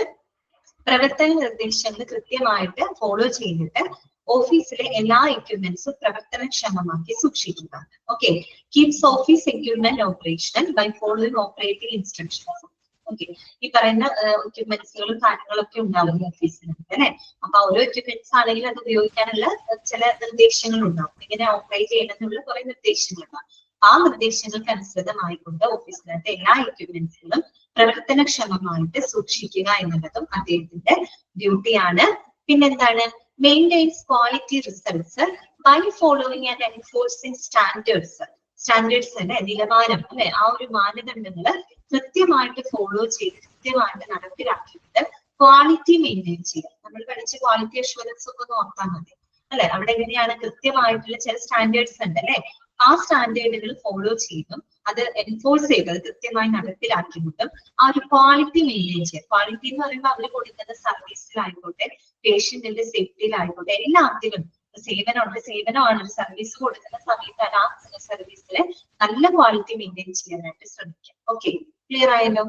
പ്രവർത്തന നിർദ്ദേശങ്ങൾ കൃത്യമായിട്ട് ഫോളോ ചെയ്തിട്ട് ഓഫീസിലെ എല്ലാ എക്യുപ്മെന്റ്സും പ്രവർത്തനക്ഷമമാക്കി സൂക്ഷിക്കുക. Okay, keeps office equipment operation by following operating instructions. Okay, ഈ പറയുന്ന എക്യുപ്മെന്റ്സുകളും കാര്യങ്ങളൊക്കെ ഉണ്ടാവും ഓഫീസിനകത്ത് അല്ലെ. അപ്പൊ ഓരോ എക്യുപ്മെന്റ്സ് ആണെങ്കിൽ അത് ഉപയോഗിക്കാനുള്ള ചില നിർദ്ദേശങ്ങൾ ഉണ്ടാവും, ഇങ്ങനെ ഓപ്പറേറ്റ് ചെയ്യണമെന്നുള്ള കുറെ നിർദ്ദേശങ്ങളുണ്ടാവും. ആ നിർദ്ദേശങ്ങൾക്ക് അനുസൃതമായിക്കൊണ്ട് ഓഫീസിനകത്ത് എല്ലാ എക്യുപ്മെന്റ്സുകളും പ്രവർത്തനക്ഷമമായിട്ട് സൂക്ഷിക്കുക എന്നുള്ളതും അദ്ദേഹത്തിന്റെ ഡ്യൂട്ടിയാണ്. പിന്നെന്താണ്? Maintains quality results by following and enforcing standards. Standards അല്ലെ, നിലവാരം അല്ലെ, ആ ഒരു മാനദണ്ഡങ്ങൾ കൃത്യമായിട്ട് ഫോളോ ചെയ്ത് കൃത്യമായിട്ട് നടപ്പിലാക്കിയിട്ട് ക്വാളിറ്റി മെയിൻറ്റെയിൻ ചെയ്യുക. നമ്മൾ പഠിച്ച ക്വാളിറ്റി അഷ്വറൻസ് ഒക്കെ നോക്കാൻ മതി അല്ലെ. അവിടെ എങ്ങനെയാണ് കൃത്യമായിട്ടുള്ള ചില സ്റ്റാൻഡേർഡ്സ് ഉണ്ട് അല്ലെ, ആ സ്റ്റാൻഡേർഡുകൾ ഫോളോ ചെയ്തും അത് എൻഫോഴ്സ് ചെയ്ത് അത് കൃത്യമായി നടപ്പിലാക്കിയിട്ടും ആ ഒരു ക്വാളിറ്റി മെയിൻറ്റെയിൻ ചെയ്യുക. ക്വാളിറ്റി എന്ന് പറയുമ്പോൾ അവർ കൊടുക്കുന്ന സർവീസിലായിക്കോട്ടെ, പേഷ്യന്റിന്റെ സേഫ്റ്റിയിലായിക്കോട്ടെ, എല്ലാത്തിലും സേവനമാണ് ഒരു സർവീസ് കൊടുക്കുന്ന സമയത്ത് ആ സർവീസിലെ നല്ല ക്വാളിറ്റി മെയിൻറ്റെയിൻ ചെയ്യാനായിട്ട് ശ്രമിക്കുക. ഓക്കെ, ക്ലിയർ ആയല്ലോ?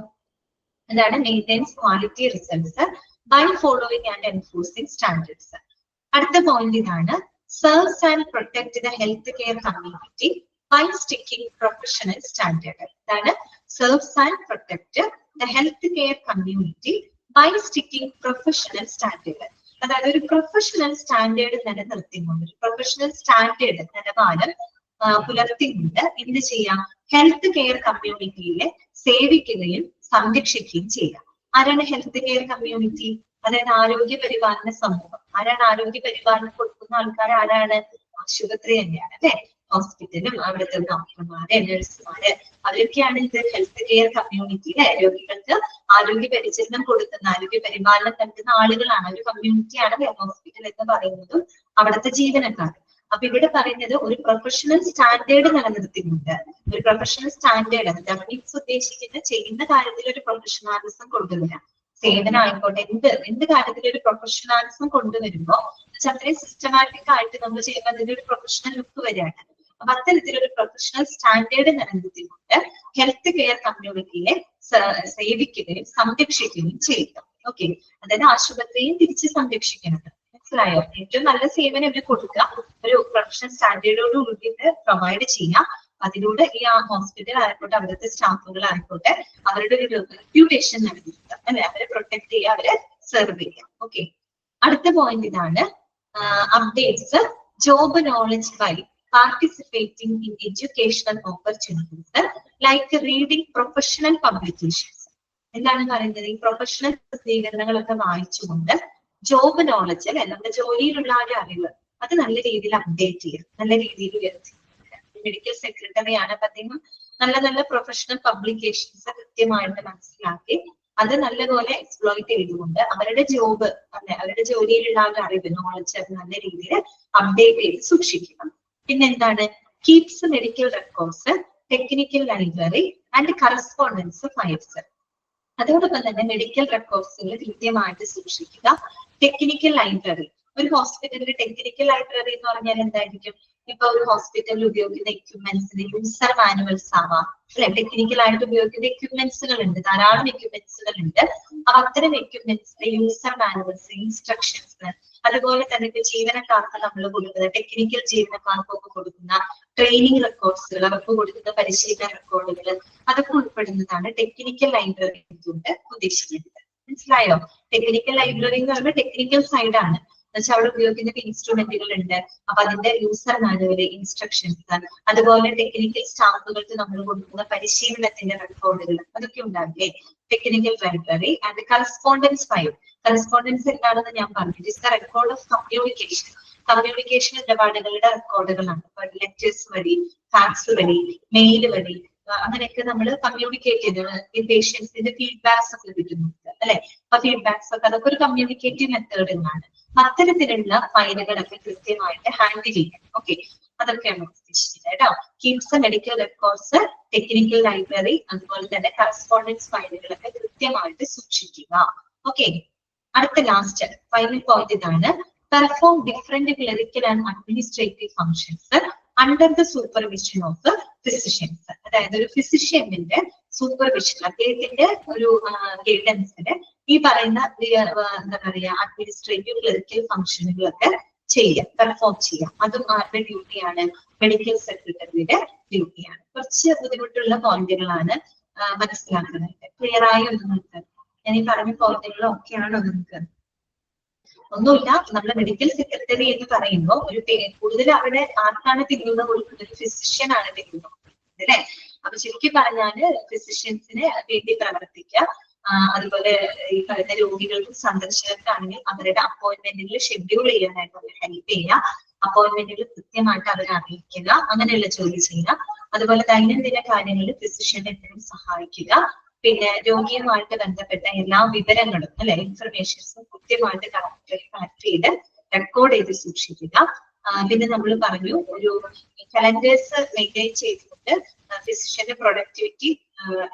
അതാണ് maintains quality results by following and enforcing standards. അടുത്ത പോയിന്റ് ഇതാണ്, serves and protect the health care community by sticking professional standard. ഇതാണ് serves and protect the health care community by sticking professional standard. അതായത് ഒരു പ്രൊഫഷണൽ സ്റ്റാൻഡേർഡ് നിലനിർത്തിക്കൊണ്ട്, ഒരു പ്രൊഫഷണൽ സ്റ്റാൻഡേർഡ് നിലവാരം പുലർത്തിക്കൊണ്ട് എന്ത് ചെയ്യാം, ഹെൽത്ത് കെയർ കമ്മ്യൂണിറ്റിയിലെ സേവിക്കുകയും സംരക്ഷിക്കുകയും ചെയ്യാം. ആരാണ് ഹെൽത്ത് കെയർ കമ്മ്യൂണിറ്റി? അതായത് ആരോഗ്യ പരിപാലന സമൂഹം. ആരാണ് ആരോഗ്യ പരിപാലനം കൊടുക്കുന്ന ആൾക്കാർ? ആരാണ്? ആശുപത്രി തന്നെയാണ് അല്ലെ. ഹോസ്പിറ്റലും അവിടുത്തെ ഡോക്ടർമാര്, നഴ്സുമാര്, അവരൊക്കെയാണ് ഇത് ഹെൽത്ത് കെയർ കമ്മ്യൂണിറ്റിയിലെ രോഗികൾക്ക് ആരോഗ്യ പരിചരണം കൊടുക്കുന്ന, ആരോഗ്യ പരിപാലനം നൽകുന്ന ആളുകളാണ്. ഒരു കമ്മ്യൂണിറ്റിയാണ് ഹോസ്പിറ്റൽ എന്ന് പറയുന്നതും അവിടുത്തെ ജീവനക്കാർ. അപ്പൊ ഇവിടെ പറയുന്നത് ഒരു പ്രൊഫഷണൽ സ്റ്റാൻഡേർഡ് നിലനിർത്തിക്കൊണ്ട്, ഒരു പ്രൊഫഷണൽ സ്റ്റാൻഡേർഡ് ഗവൺമെന്റ് ഉദ്ദേശിക്കുന്ന ചെയ്യുന്ന കാര്യത്തിൽ ഒരു പ്രൊഫഷണാലിസം കൊണ്ടുവരിക. സേവനമായിക്കോട്ടെ, എന്ത് കാര്യത്തിൽ ഒരു പ്രൊഫഷണാലിസം കൊണ്ടുവരുമ്പോ അത്രയും സിസ്റ്റമാറ്റിക് ആയിട്ട് നമ്മൾ ചെയ്യുമ്പോൾ അതിന്റെ ഒരു പ്രൊഫഷണൽ ലുക്ക് വരികയാണ്. അപ്പൊ അത്തരത്തിലൊരു പ്രൊഫഷണൽ സ്റ്റാൻഡേർഡ് നിലനിർത്തിക്കൊണ്ട് ഹെൽത്ത് കെയർ കമ്മ്യൂണിറ്റിയെ സേവിക്കുകയും സംരക്ഷിക്കുകയും ചെയ്യുക. ഓക്കെ, അതായത് ആശുപത്രിയും തിരിച്ച് സംരക്ഷിക്കുന്നത്. മനസ്സിലായോ? ഏറ്റവും നല്ല സേവനം ഇവര് കൊടുക്കുക, ഒരു പ്രൊഫഷണൽ സ്റ്റാൻഡേർഡോട് കൂടി പ്രൊവൈഡ് ചെയ്യുക. അതിലൂടെ ഈ ആ ഹോസ്പിറ്റൽ ആയിക്കോട്ടെ, അവിടുത്തെ സ്റ്റാഫുകൾ ആയിക്കോട്ടെ, അവരുടെ ഒരു റെപ്യൂട്ടേഷൻ നിലനിർത്തുക, അല്ലെ, അവരെ പ്രൊട്ടക്ട് ചെയ്യുക, അവരെ സെർവ് ചെയ്യുക. ഓക്കെ, അടുത്ത പോയിന്റ് ഇതാണ്, updates job knowledge by participating in educational opportunities like reading professional publications. എന്താണ് പറയുന്നത്? ഈ പ്രൊഫഷണൽ പ്രസിദ്ധീകരണങ്ങളൊക്കെ വായിച്ചുകൊണ്ട് ജോബ് നോളജ്, അല്ലെ, നമ്മുടെ ജോലിയിലുള്ള ഒരു അറിവ് അത് നല്ല രീതിയിൽ അപ്ഡേറ്റ് ചെയ്യുക, നല്ല രീതിയിൽ ഉയർത്തി. മെഡിക്കൽ സെക്രട്ടറി ആണ്, അപ്പൊ അദ്ദേഹം നല്ല നല്ല പ്രൊഫഷണൽ പബ്ലിക്കേഷൻസ് കൃത്യമായിട്ട് മനസ്സിലാക്കി അത് നല്ലപോലെ എക്സ്പ്ലോയിറ്റ് ചെയ്തുകൊണ്ട് അവരുടെ ജോബ്, അല്ലെ, അവരുടെ ജോലിയിലുള്ള ഒരു അറിവ്, നോളജ് അത് നല്ല രീതിയിൽ അപ്ഡേറ്റ് ചെയ്ത് സൂക്ഷിക്കണം. പിന്നെന്താണ്? Keeps medical records, technical library and correspondence files. അതോടൊപ്പം തന്നെ മെഡിക്കൽ റെക്കോർഡ്സുകൾ കൃത്യമായിട്ട് സൂക്ഷിക്കുക. ടെക്നിക്കൽ ലൈബ്രറി, ഒരു ഹോസ്പിറ്റലിന്റെ ടെക്നിക്കൽ ലൈബ്രറി എന്ന് പറഞ്ഞാൽ എന്തായിരിക്കും? ഇപ്പൊ ഒരു ഹോസ്പിറ്റലിൽ ഉപയോഗിക്കുന്ന എക്യുപ്മെന്റ്സിന് യൂസർ മാനുവൽസ് ആവാം, അല്ലെ, ടെക്നിക്കൽ ആയിട്ട് ഉപയോഗിക്കുന്ന എക്യുപ്മെന്റ്സുകൾ ഉണ്ട്, ധാരാളം എക്യുപ്മെന്റ്സുകൾ ഉണ്ട്. അപ്പൊ അത്തരം എക്യുപ്മെന്റ്സിന്റെ യൂസർ മാനുവൽസ്, ഇൻസ്ട്രക്ഷൻസ്, അതുപോലെ തന്നെ ഇപ്പൊ ജീവനക്കാർക്ക് നമ്മൾ കൊടുക്കുന്ന, ടെക്നിക്കൽ ജീവനക്കാർക്കൊക്കെ കൊടുക്കുന്ന ട്രെയിനിങ് റെക്കോർഡ്സുകൾ, അവർക്ക് കൊടുക്കുന്ന പരിശീലന റെക്കോർഡുകൾ, അതൊക്കെ ഉൾപ്പെടുന്നതാണ് ടെക്നിക്കൽ ലൈബ്രറി കൊണ്ട് ഉദ്ദേശിക്കുന്നത്. മനസ്സിലായോ? ടെക്നിക്കൽ ലൈബ്രറി എന്ന് പറയുമ്പോൾ ടെക്നിക്കൽ സൈഡാണ്. എന്നുവെച്ചാൽ അവിടെ ഉപയോഗിക്കുന്ന ഇൻസ്ട്രുമെന്റുകൾ ഉണ്ട്, അപ്പൊ അതിന്റെ യൂസർ മാനുവൽ, ഇൻസ്ട്രക്ഷൻസ്, അതുപോലെ ടെക്നിക്കൽ സ്റ്റാഫുകൾക്ക് നമ്മൾ കൊടുക്കുന്ന പരിശീലനത്തിന്റെ റെക്കോർഡുകൾ, അതൊക്കെ ഉണ്ടാവില്ലേ? Technical library and correspondence file. Correspondence എന്താണെന്ന് ഞാൻ പറഞ്ഞു. It is the record of communication. Communication ഇടപാടുകളുടെ റെക്കോർഡുകളാണ്. ലെറ്റേഴ്സ് വഴി, ഫാക്സ് വഴി, മെയിൽ വഴി, അങ്ങനെയൊക്കെ നമ്മൾ കമ്മ്യൂണിക്കേറ്റ് ചെയ്ത് ഈ പേഷ്യൻസിന്റെ ഫീഡ്ബാക്സ് ഒക്കെ കിട്ടുന്നുണ്ട്, അല്ലെ. അപ്പൊ ഫീഡ്ബാക്സ് ഒക്കെ അതൊക്കെ ഒരു കമ്മ്യൂണിക്കേറ്റീവ് മെത്തേഡുകളാണ്. അത്തരത്തിലുള്ള ഫയലുകളൊക്കെ കൃത്യമായിട്ട് ഹാൻഡിൽ ചെയ്യാം. ഓക്കെ, അതൊക്കെയാണ് ഉദ്ദേശിക്കുന്നത് കേട്ടോ. Keeps medical records, technical library, അതുപോലെ തന്നെ കറസ്പോണ്ടൻസ് ഫയലുകളൊക്കെ കൃത്യമായിട്ട് സൂക്ഷിക്കുക. ഓക്കെ, അടുത്ത ലാസ്റ്റ് ഫൈനൽ പോയിന്റ് ഇതാണ്, perform different clerical and administrative functions under the supervision of physicians. അതായത് ഒരു ഫിസിഷ്യന്റെ സൂപ്പർവിഷൻ, അദ്ദേഹത്തിന്റെ ഒരു ഗൈഡൻസിന് ഈ പറയുന്ന എന്താ പറയാ അഡ്മിനിസ്ട്രേറ്റീവ് ക്ലറിക്കൽ ഫംഗ്ഷനുകളൊക്കെ ചെയ്യാം, പെർഫോം ചെയ്യാം. അതും ആരുടെ ഡ്യൂട്ടിയാണ്? മെഡിക്കൽ സെക്രട്ടറിയുടെ ഡ്യൂട്ടിയാണ്. കുറച്ച് ബുദ്ധിമുട്ടുള്ള പോയിന്റുകളാണ് മനസ്സിലാക്കുന്നത്. ക്ലിയർ ആയി ഒന്ന് നോക്കുക. ഞാൻ ഈ പറഞ്ഞ പോയിന്റുകളൊക്കെയാണോ നിങ്ങൾക്ക്? ഒന്നുമില്ല, നമ്മുടെ മെഡിക്കൽ സെക്രട്ടറി എന്ന് പറയുമ്പോൾ ഒരു കൂടുതൽ അവിടെ ആർക്കാണ് തിരിയുന്ന കൊടുക്കുന്നത്? ഒരു ഫിസിഷ്യൻ ആണ് തിരിയുന്നത്, അല്ലെ. അപ്പൊ ശരിക്കും പറഞ്ഞാല് ഫിസിഷ്യൻസിന് വേണ്ടി പ്രവർത്തിക്കുക. അതുപോലെ ഈ പറയുന്ന രോഗികൾക്കും സന്ദർശകർക്കാണെങ്കിൽ അവരുടെ അപ്പോയിന്റ്മെന്റുകൾ ഷെഡ്യൂൾ ചെയ്യാനായിട്ട് അവർ ഹെൽപ്പ് ചെയ്യുക, അപ്പോയിന്റ്മെന്റുകൾ കൃത്യമായിട്ട് അവരെ അറിയിക്കുക, അങ്ങനെയുള്ള ജോലി ചെയ്യുക. അതുപോലെ ദൈനംദിന കാര്യങ്ങളിൽ ഫിസിഷ്യനെ എപ്പോഴും സഹായിക്കുക. പിന്നെ രോഗിയുമായിട്ട് ബന്ധപ്പെട്ട എല്ലാ വിവരങ്ങളും, അല്ലെ, ഇൻഫർമേഷൻസും കൃത്യമായിട്ട് കളക്ട് ചെയ്ത് റെക്കോർഡ് ചെയ്ത് സൂക്ഷിക്കുക. പിന്നെ നമ്മൾ പറഞ്ഞു ഒരു കലണ്ടേഴ്സ് മെയിൻറ്റെയിൻ ചെയ്തുകൊണ്ട് ആയിട്ട് ഫിസിഷ്യന്റെ പ്രൊഡക്ടിവിറ്റി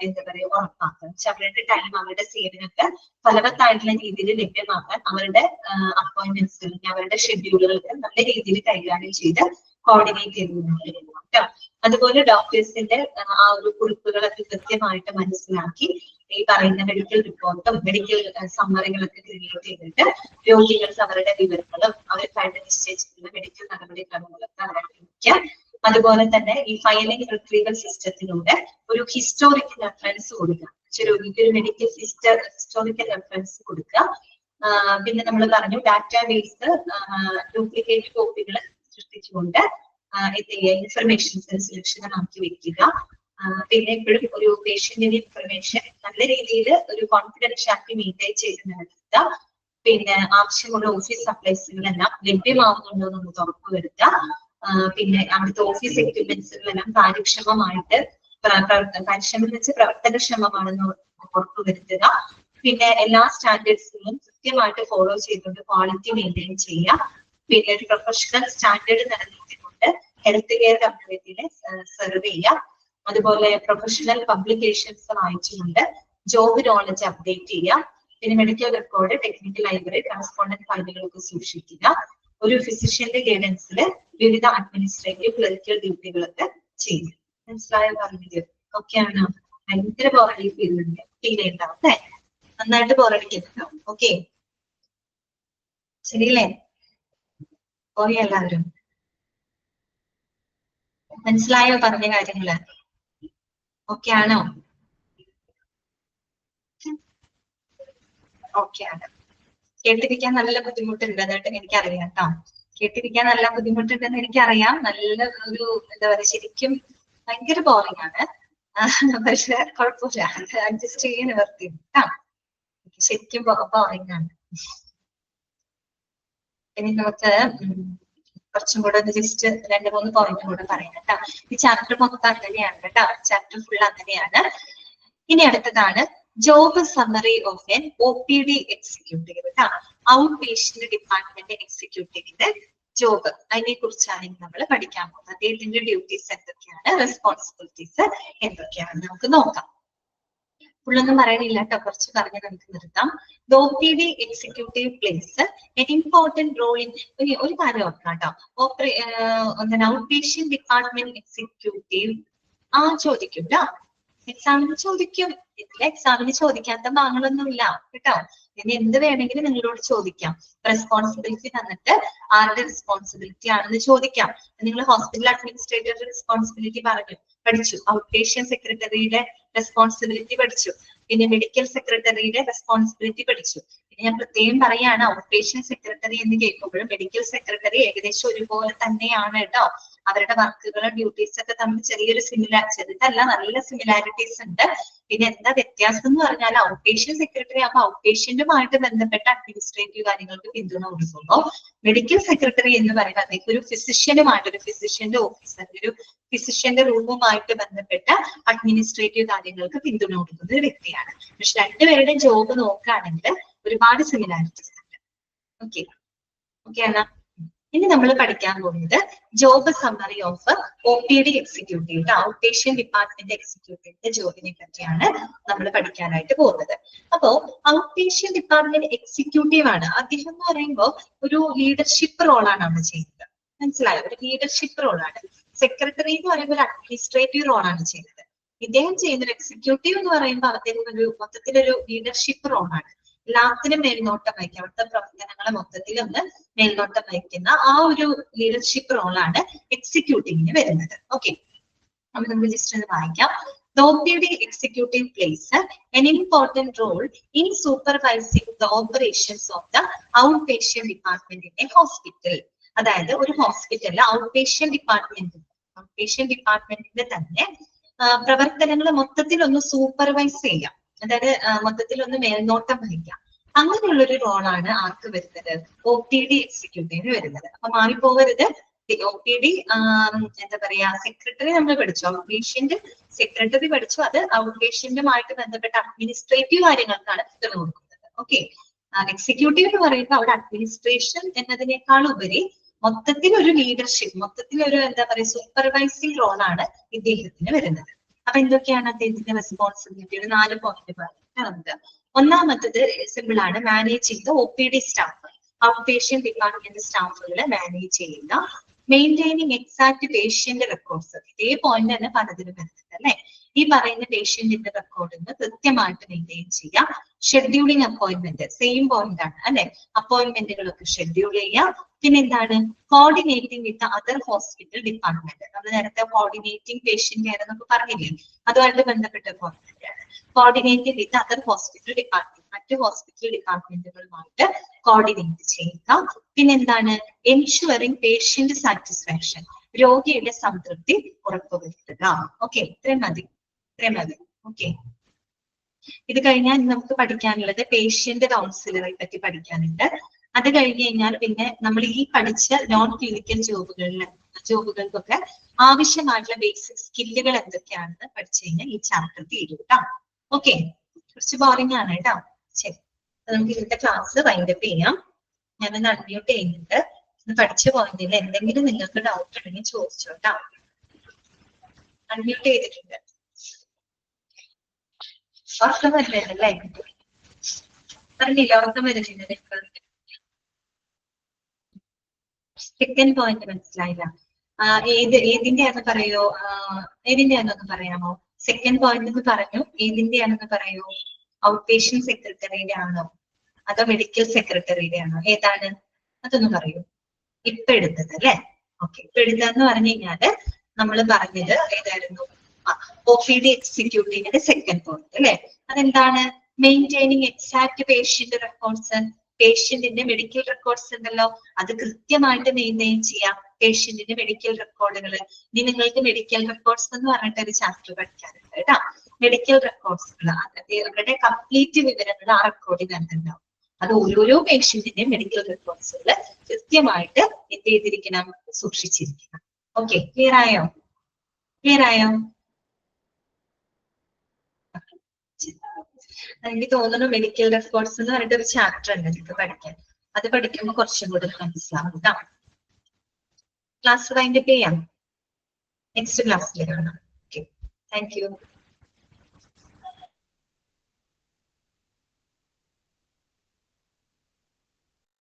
എന്താ പറയുക ഉറപ്പാക്കുക. അവരുടെ ടൈം അവരുടെ സേവനമൊക്കെ ഫലവത്തായിട്ടുള്ള രീതിയിൽ ലഭ്യമാക്കാൻ അവരുടെ അപ്പോയിന്റ്മെന്റ്സ് അവരുടെ ഷെഡ്യൂളുകൾക്ക് നല്ല രീതിയിൽ കൈകാര്യം ചെയ്ത് കോർഡിനേറ്റ് ചെയ്ത് അതുപോലെ ഡോക്ടേഴ്സിന്റെ ആ ഒരു കുറിപ്പുകളൊക്കെ കൃത്യമായിട്ട് മനസ്സിലാക്കി ഈ പറയുന്ന മെഡിക്കൽ റിപ്പോർട്ടും മെഡിക്കൽ സമ്മറികളൊക്കെ ക്രിയേറ്റ് ചെയ്തിട്ട് രോഗികൾക്ക് അവരുടെ വിവരങ്ങളും അവർക്കായിട്ട് നിശ്ചയിച്ചിട്ടുള്ള മെഡിക്കൽ നടപടിക്രമങ്ങളൊക്കെ അവരറിയിക്കുക. അതുപോലെ തന്നെ ഈ ഫയലിംഗ് റിട്രീവൽ സിസ്റ്റത്തിലൂടെ ഒരു ഹിസ്റ്റോറിക്കൽ റെഫറൻസ് കൊടുക്കുക. രോഗിക്ക് ഒരു മെഡിക്കൽ ഹിസ്റ്റോറിക്കൽ റെഫറൻസ് കൊടുക്കുക. പിന്നെ നമ്മൾ പറഞ്ഞു ഡാറ്റാബേസ് ഡ്യൂപ്ലിക്കേറ്റ് കോപ്പികൾ സൃഷ്ടിച്ചുകൊണ്ട് ഇൻഫർമേഷൻസ് സുരക്ഷിതമാക്കി വെക്കുക. പിന്നെ എപ്പോഴും ഒരു പേഷ്യന്റിന്റെ ഇൻഫർമേഷൻ നല്ല രീതിയിൽ ഒരു കോൺഫിഡൻഷ്യാലിറ്റി മെയിൻറ്റെയിൻ ചെയ്ത് നടത്തുക. പിന്നെ ആവശ്യമുള്ള ഓഫീസ് സപ്ലൈസുകളെല്ലാം ലഭ്യമാകുന്നുണ്ടോ എന്ന് ഉറപ്പുവരുത്തുക. പിന്നെ അവിടുത്തെ ഓഫീസ് എക്യുപ്മെന്റ്സുകളെല്ലാം കാര്യക്ഷമമായിട്ട് കാര്യക്ഷമം വെച്ച് പ്രവർത്തനക്ഷമമാണെന്ന് ഉറപ്പുവരുത്തുക. പിന്നെ എല്ലാ സ്റ്റാൻഡേർഡ്സുകളും കൃത്യമായിട്ട് ഫോളോ ചെയ്തുകൊണ്ട് ക്വാളിറ്റി മെയിൻറ്റെയിൻ ചെയ്യുക. പിന്നെ ഒരു പ്രൊഫഷണൽ സ്റ്റാൻഡേർഡ് നിലനിർത്തിക്കൊണ്ട് ഹെൽത്ത് കെയർ കമ്മ്യൂണിറ്റിനെ സെർവ് ചെയ്യുക. അതുപോലെ പ്രൊഫഷണൽ പബ്ലിക്കേഷൻസ് വായിച്ചുകൊണ്ട് ജോബ് നോളജ് അപ്ഡേറ്റ് ചെയ്യുക. പിന്നെ medical record, technical library, correspondent ഫയലുകളൊക്കെ സൂക്ഷിക്കുക. ഒരു ഫിസിഷ്യന്റെ ഗൈഡൻസിൽ വിവിധ അഡ്മിനിസ്ട്രേറ്റീവ് ക്ലറിക്കൽ ഡ്യൂട്ടികളൊക്കെ ചെയ്യുക. മനസ്സിലായോ പറഞ്ഞത്? ഓക്കെ ആണോ? ഭയങ്കര ബോറടി ഫീൽ ചെയ്യുന്നുണ്ടാവും അല്ലെ? നന്നായിട്ട് ബോറടിക്കുന്നുണ്ടാവും. ഓക്കെ ശരിയല്ലേ? പോയി എല്ലാവരും മനസ്സിലായോ പറഞ്ഞ കാര്യങ്ങള്? ഓക്കെ ആണോ? ഓക്കെ ആണ്. കേട്ടിരിക്കാൻ നല്ല ബുദ്ധിമുട്ടുണ്ട് എന്നിട്ട് എനിക്കറിയാം കേട്ടോ. കേട്ടിരിക്കാൻ നല്ല ബുദ്ധിമുട്ടുണ്ടെന്ന് എനിക്കറിയാം. നല്ല ഒരു എന്താ പറയാ, ശരിക്കും ഭയങ്കര ബോറിംഗ് ആണ്. പക്ഷെ കുഴപ്പമില്ല, അഡ്ജസ്റ്റ് ചെയ്യാൻ നിവർത്തി കേട്ടോ. ശരിക്കും ബോറിംഗ് ആണ്. ഇനി നമുക്ക് കുറച്ചും കൂടെ ഒന്ന് ജസ്റ്റ് 2-3 പോയിന്റ് കൂടെ പറയാം കേട്ടോ. ഈ ചാപ്റ്റർ മൊത്തം അങ്ങനെയാണ് കേട്ടോ. ചാപ്റ്റർ ഫുൾ അങ്ങനെയാണ്. ഇനി അടുത്തതാണ് job summary of N OPD executive കേട്ടോ. ഔട്ട് പേഷ്യന്റ് ഡിപ്പാർട്ട്മെന്റ് എക്സിക്യൂട്ടീവിന്റെ ജോബ്, അതിനെ കുറിച്ചാണ് നമ്മൾ പഠിക്കാൻ പോകുന്നത്. അദ്ദേഹത്തിന്റെ ഡ്യൂട്ടീസ് എന്തൊക്കെയാണ്, റെസ്പോൺസിബിലിറ്റീസ് എന്തൊക്കെയാണ് നമുക്ക് നോക്കാം. ഫുള്ളൊന്നും പറയണില്ല കേട്ടോ, കുറച്ച് പറഞ്ഞ് നമുക്ക് നിർത്താം. OPD executive plays an important role in ഒരു കാര്യം ഓർക്കാം കേട്ടോ. ഔട്ട് പേഷ്യന്റ് ഡിപ്പാർട്ട്മെന്റ് എക്സിക്യൂട്ടീവ് ചോദിക്കും കേട്ടോ. എക്സാമിന് ചോദിക്കും. ഇതിലെ എക്സാമിന് ചോദിക്കാത്ത ഭാഗങ്ങളൊന്നുമില്ല കേട്ടോ. ഇനി എന്ത് വേണമെങ്കിലും നിങ്ങളോട് ചോദിക്കാം. റെസ്പോൺസിബിലിറ്റി തന്നിട്ട് ആരുടെ റെസ്പോൺസിബിലിറ്റി ആണെന്ന് ചോദിക്കാം. നിങ്ങൾ ഹോസ്പിറ്റൽ അഡ്മിനിസ്ട്രേറ്ററുടെ റെസ്പോൺസിബിലിറ്റി പഠിച്ചു. ഔട്ട് പേഷ്യന്റ് സെക്രട്ടറിയുടെ റെസ്പോൺസിബിലിറ്റി പഠിച്ചു. പിന്നെ മെഡിക്കൽ സെക്രട്ടറിയുടെ റെസ്പോൺസിബിലിറ്റി പഠിച്ചു. പിന്നെ ഞാൻ പ്രത്യേകം പറയാണ്, ഔട്ട് പേഷ്യന്റ് സെക്രട്ടറി എന്ന് കേൾക്കുമ്പോഴും മെഡിക്കൽ സെക്രട്ടറി ഏകദേശം ഒരുപോലെ തന്നെയാണ് കേട്ടോ. അവരുടെ വർക്കുകളും ഡ്യൂട്ടീസ് ഒക്കെ തമ്മിൽ ചെറിയൊരു ചെറുതല്ല, നല്ല സിമിലാരിറ്റീസ് ഉണ്ട്. പിന്നെ എന്താ വ്യത്യാസം എന്ന് പറഞ്ഞാൽ ഔട്ട് പേഷ്യന്റ് സെക്രട്ടറി ആകുമ്പോൾ ഔട്ട് പേഷ്യന്റുമായിട്ട് ബന്ധപ്പെട്ട അഡ്മിനിസ്ട്രേറ്റീവ് കാര്യങ്ങൾക്ക് പിന്തുണ കൊടുക്കുമ്പോൾ മെഡിക്കൽ സെക്രട്ടറി എന്ന് പറയുന്നത് അദ്ദേഹം ഒരു ഫിസിഷ്യനുമായിട്ട്, ഒരു ഫിസിഷ്യന്റെ ഓഫീസർ, ഒരു ഫിസിഷ്യന്റെ റൂമുമായിട്ട് ബന്ധപ്പെട്ട അഡ്മിനിസ്ട്രേറ്റീവ് കാര്യങ്ങൾക്ക് പിന്തുണ കൊടുക്കുന്ന ഒരു വ്യക്തിയാണ്. പക്ഷെ രണ്ടുപേരുടെ ജോബ് നോക്കുകയാണെങ്കിൽ ഒരുപാട് സിമിലാരിറ്റീസ് ഉണ്ട്. ഓക്കെ ആണ്. ഇനി നമ്മൾ പഠിക്കാൻ പോകുന്നത് job summary of OPD executive, out patient department എക്സിക്യൂട്ടീവിന്റെ ജോബിനെ പറ്റിയാണ് നമ്മൾ പഠിക്കാനായിട്ട് പോകുന്നത്. അപ്പോ ഔട്ട് പേഷ്യന്റ് ഡിപ്പാർട്ട്മെന്റ് എക്സിക്യൂട്ടീവ് ആണ്. അദ്ദേഹം എന്ന് പറയുമ്പോൾ ഒരു ലീഡർഷിപ്പ് റോളാണ് അവിടെ ചെയ്യുന്നത്. മനസ്സിലായോ? ഒരു ലീഡർഷിപ്പ് റോളാണ്. സെക്രട്ടറി എന്ന് പറയുമ്പോൾ ഒരു അഡ്മിനിസ്ട്രേറ്റീവ് റോളാണ് ചെയ്യുന്നത്. ഇദ്ദേഹം ചെയ്യുന്ന ഒരു എക്സിക്യൂട്ടീവ് എന്ന് പറയുമ്പോൾ അദ്ദേഹം ഒരു മൊത്തത്തിലൊരു ലീഡർഷിപ്പ് റോളാണ്. എല്ലാത്തിനും മേൽനോട്ടം വഹിക്കുക, അവിടുത്തെ പ്രവർത്തനങ്ങളെ മൊത്തത്തിലൊന്ന് മേൽനോട്ടം വഹിക്കുന്ന ആ ഒരു ലീഡർഷിപ്പ് റോളാണ് എക്സിക്യൂട്ടീവിന് വരുന്നത്. ഓക്കെ, അപ്പൊ നമുക്ക് ജസ്റ്റ് ഒന്ന് വായിക്കാം. OPD executive plays an important role in supervising the operations of the outpatient department in a hospital. അതായത് ഒരു ഹോസ്പിറ്റലിൽ ഔട്ട്പേഷ്യന്റ് ഡിപ്പാർട്ട്മെന്റിന്റെ തന്നെ പ്രവർത്തനങ്ങൾ മൊത്തത്തിൽ ഒന്ന് സൂപ്പർവൈസ് ചെയ്യാം. അതായത് മൊത്തത്തിൽ ഒന്ന് മേൽനോട്ടം വഹിക്കാം. അങ്ങനെയുള്ളൊരു റോളാണ് ആർക്ക് വരുന്നത്? OPD എക്സിക്യൂട്ടീവിന് വരുന്നത്. അപ്പൊ മാറിപ്പോകരുത്. OPD എന്താ പറയാ, സെക്രട്ടറി നമ്മൾ പഠിച്ചു, ഔട്ട് പേഷ്യന്റ് സെക്രട്ടറി പഠിച്ചു. അത് ഔട്ട് പേഷ്യന്റുമായിട്ട് ബന്ധപ്പെട്ട അഡ്മിനിസ്ട്രേറ്റീവ് കാര്യങ്ങൾക്കാണ് പിന്തുണ കൊടുക്കുന്നത്. ഓക്കെ, എക്സിക്യൂട്ടീവ് എന്ന് പറയുമ്പോൾ അവിടെ അഡ്മിനിസ്ട്രേഷൻ എന്നതിനേക്കാൾ ഉപരി മൊത്തത്തിൽ ഒരു ലീഡർഷിപ്പ്, മൊത്തത്തിൽ ഒരു എന്താ പറയുക സൂപ്പർവൈസിംഗ് റോളാണ് ഇദ്ദേഹത്തിന് വരുന്നത്. അപ്പൊ എന്തൊക്കെയാണ് അദ്ദേഹത്തിന്റെ റെസ്പോൺസിബിലിറ്റി? ഒരു 4 പോയിന്റ് പറയാം നമുക്ക്. ഒന്നാമത്തത് സിമ്പിൾ ആണ്, managing the OPD staff, out patient department സ്റ്റാഫുകളെ മാനേജ് ചെയ്യുക. മെയിൻറ്റെയിനിങ് എക്സാക്ട് പേഷ്യന്റ് റെക്കോർഡ്സ്, ഇതേ പോയിന്റ് തന്നെ പലതിലും വരുന്നുണ്ട് അല്ലെ. ഈ പറയുന്ന പേഷ്യന്റിന്റെ റെക്കോർഡിന് കൃത്യമായിട്ട് മെയിൻറ്റെയിൻ ചെയ്യാം. ഷെഡ്യൂളിംഗ് അപ്പോയിന്റ്മെന്റ് സെയിം പോയിന്റ് ആണ് അല്ലെ, അപ്പോയിന്റ്മെന്റുകളൊക്കെ ഷെഡ്യൂൾ ചെയ്യാം. പിന്നെ എന്താണ്, കോർഡിനേറ്റിംഗ് വിത്ത് അതർ ഹോസ്പിറ്റൽ ഡിപ്പാർട്ട്മെന്റ്. നമ്മൾ നേരത്തെ കോർഡിനേറ്റിംഗ് പേഷ്യന്റ് ആണെന്നൊക്കെ പറഞ്ഞില്ലേ, അതുമായിട്ട് ബന്ധപ്പെട്ട പോയിന്റ് ആണ്. കോർഡിനേറ്റിംഗ് വിത്ത് അതർ ഹോസ്പിറ്റൽ ഡിപ്പാർട്ട്മെന്റ്, മറ്റ് ഹോസ്പിറ്റൽ ഡിപ്പാർട്ട്മെന്റുകളുമായിട്ട് കോർഡിനേറ്റ് ചെയ്യുക. പിന്നെന്താണ്, എൻഷുവറിംഗ് പേഷ്യന്റ് സാറ്റിസ്ഫാക്ഷൻ, രോഗിയുടെ സംതൃപ്തി ഉറപ്പുവരുത്തുക. ഓക്കെ, ഇത്രയും മതി. ഓക്കെ, ഇത് കഴിഞ്ഞാൽ നമുക്ക് പഠിക്കാനുള്ളത് പേഷ്യന്റ് കൗൺസിലറെ പറ്റി പഠിക്കാനുണ്ട്. അത് കഴിഞ്ഞ് കഴിഞ്ഞാൽ പിന്നെ നമ്മൾ ഈ പഠിച്ച നോൺ ക്ലിനിക്കൽ ജോബുകൾക്കൊക്കെ ആവശ്യമായിട്ടുള്ള ബേസിക് സ്കില്ലുകൾ എന്തൊക്കെയാണെന്ന് പഠിച്ചു കഴിഞ്ഞാൽ ഈ ചാപ്റ്റർ തീരും കേട്ടോ. ഓക്കെ, കുറച്ച് ബോറിംഗ് ആണ് കേട്ടോ. ശരി, നമുക്ക് ഇന്നത്തെ ക്ലാസ് വൈൻഡപ്പ് ചെയ്യാം. ഞാനൊന്ന് അൺമ്യൂട്ട് ചെയ്യുന്നുണ്ട്. ഇത് പഠിച്ചു പോയിന്റിൽ എന്തെങ്കിലും നിങ്ങൾക്ക് ഡൗട്ട് ഉണ്ടെങ്കിൽ ചോദിച്ചോട്ടാ. അൺമ്യൂട്ട് ചെയ്തിട്ടുണ്ട്. ഉറക്കം വരുന്നില്ലല്ലേ? പറഞ്ഞില്ല, ഉറക്കം വരുന്നില്ല. സെക്കൻഡ് പോയിന്റ് മനസ്സിലായില്ല. ഏതിന്റെയാണെന്ന് പറയാമോ? സെക്കൻഡ് പോയിന്റ് എന്ന് പറഞ്ഞു, ഏതിന്റെയാണെന്ന് പറയൂ. ഔട്ട് പേഷ്യന്റ് സെക്രട്ടറിയുടെ ആണോ അതോ മെഡിക്കൽ സെക്രട്ടറിയുടെ ആണോ? ഏതാണ് അതൊന്ന് പറയൂ. ഇപ്പൊ എടുത്തത് അല്ലെ? ഓക്കെ, ഇപ്പൊ എടുത്തതെന്ന് പറഞ്ഞു കഴിഞ്ഞാല് നമ്മൾ പറഞ്ഞത് ഏതായിരുന്നു? OPD എക്സിക്യൂട്ടീവിന്റെ സെക്കൻഡ് പോയിന്റ് അല്ലെ. അതെന്താണ്? മെയിൻറ്റെയിനിങ് എക്സാക്ട് പേഷ്യന്റ് റെക്കോർഡ്സ്, പേഷ്യന്റിന്റെ മെഡിക്കൽ റെക്കോർഡ്സ് ഉണ്ടല്ലോ, അത് കൃത്യമായിട്ട് മെയിൻറ്റെയിൻ ചെയ്യാം. പേഷ്യന്റിന്റെ മെഡിക്കൽ റെക്കോർഡുകൾ, ഇനി നിങ്ങൾക്ക് മെഡിക്കൽ റെക്കോർഡ്സ് എന്ന് പറഞ്ഞിട്ട് ഒരു ചാപ്റ്റർ പഠിക്കാനുണ്ട് കേട്ടോ. മെഡിക്കൽ റെക്കോർഡ്സുകൾ, അവരുടെ കംപ്ലീറ്റ് വിവരങ്ങൾ ആ റെക്കോർഡിനകത്ത് ഉണ്ടാവും. അത് ഓരോരോ പേഷ്യന്റിന്റെയും മെഡിക്കൽ റെക്കോർഡ്സുകൾ കൃത്യമായിട്ട് എന്ത് ചെയ്തിരിക്കണം? സൂക്ഷിച്ചിരിക്കണം. ഓക്കെ, ക്ലിയർ ആയോ? എനിക്ക് തോന്നുന്നു മെഡിക്കൽ റെക്കോർഡ്സ് എന്ന് പറഞ്ഞിട്ട് ഒരു ചാപ്റ്റർ ഉണ്ട് നിങ്ങൾക്ക് പഠിക്കാൻ. അത് പഠിക്കുമ്പോൾ കുറച്ചും കൂടി മനസ്സിലാവും കേട്ടോ. ക്ലാസ് വൈൻഡപ്പ് ചെയ്യാം. നെക്സ്റ്റ് ക്ലാസ്സിൽ കാണാം. Okay, thank you.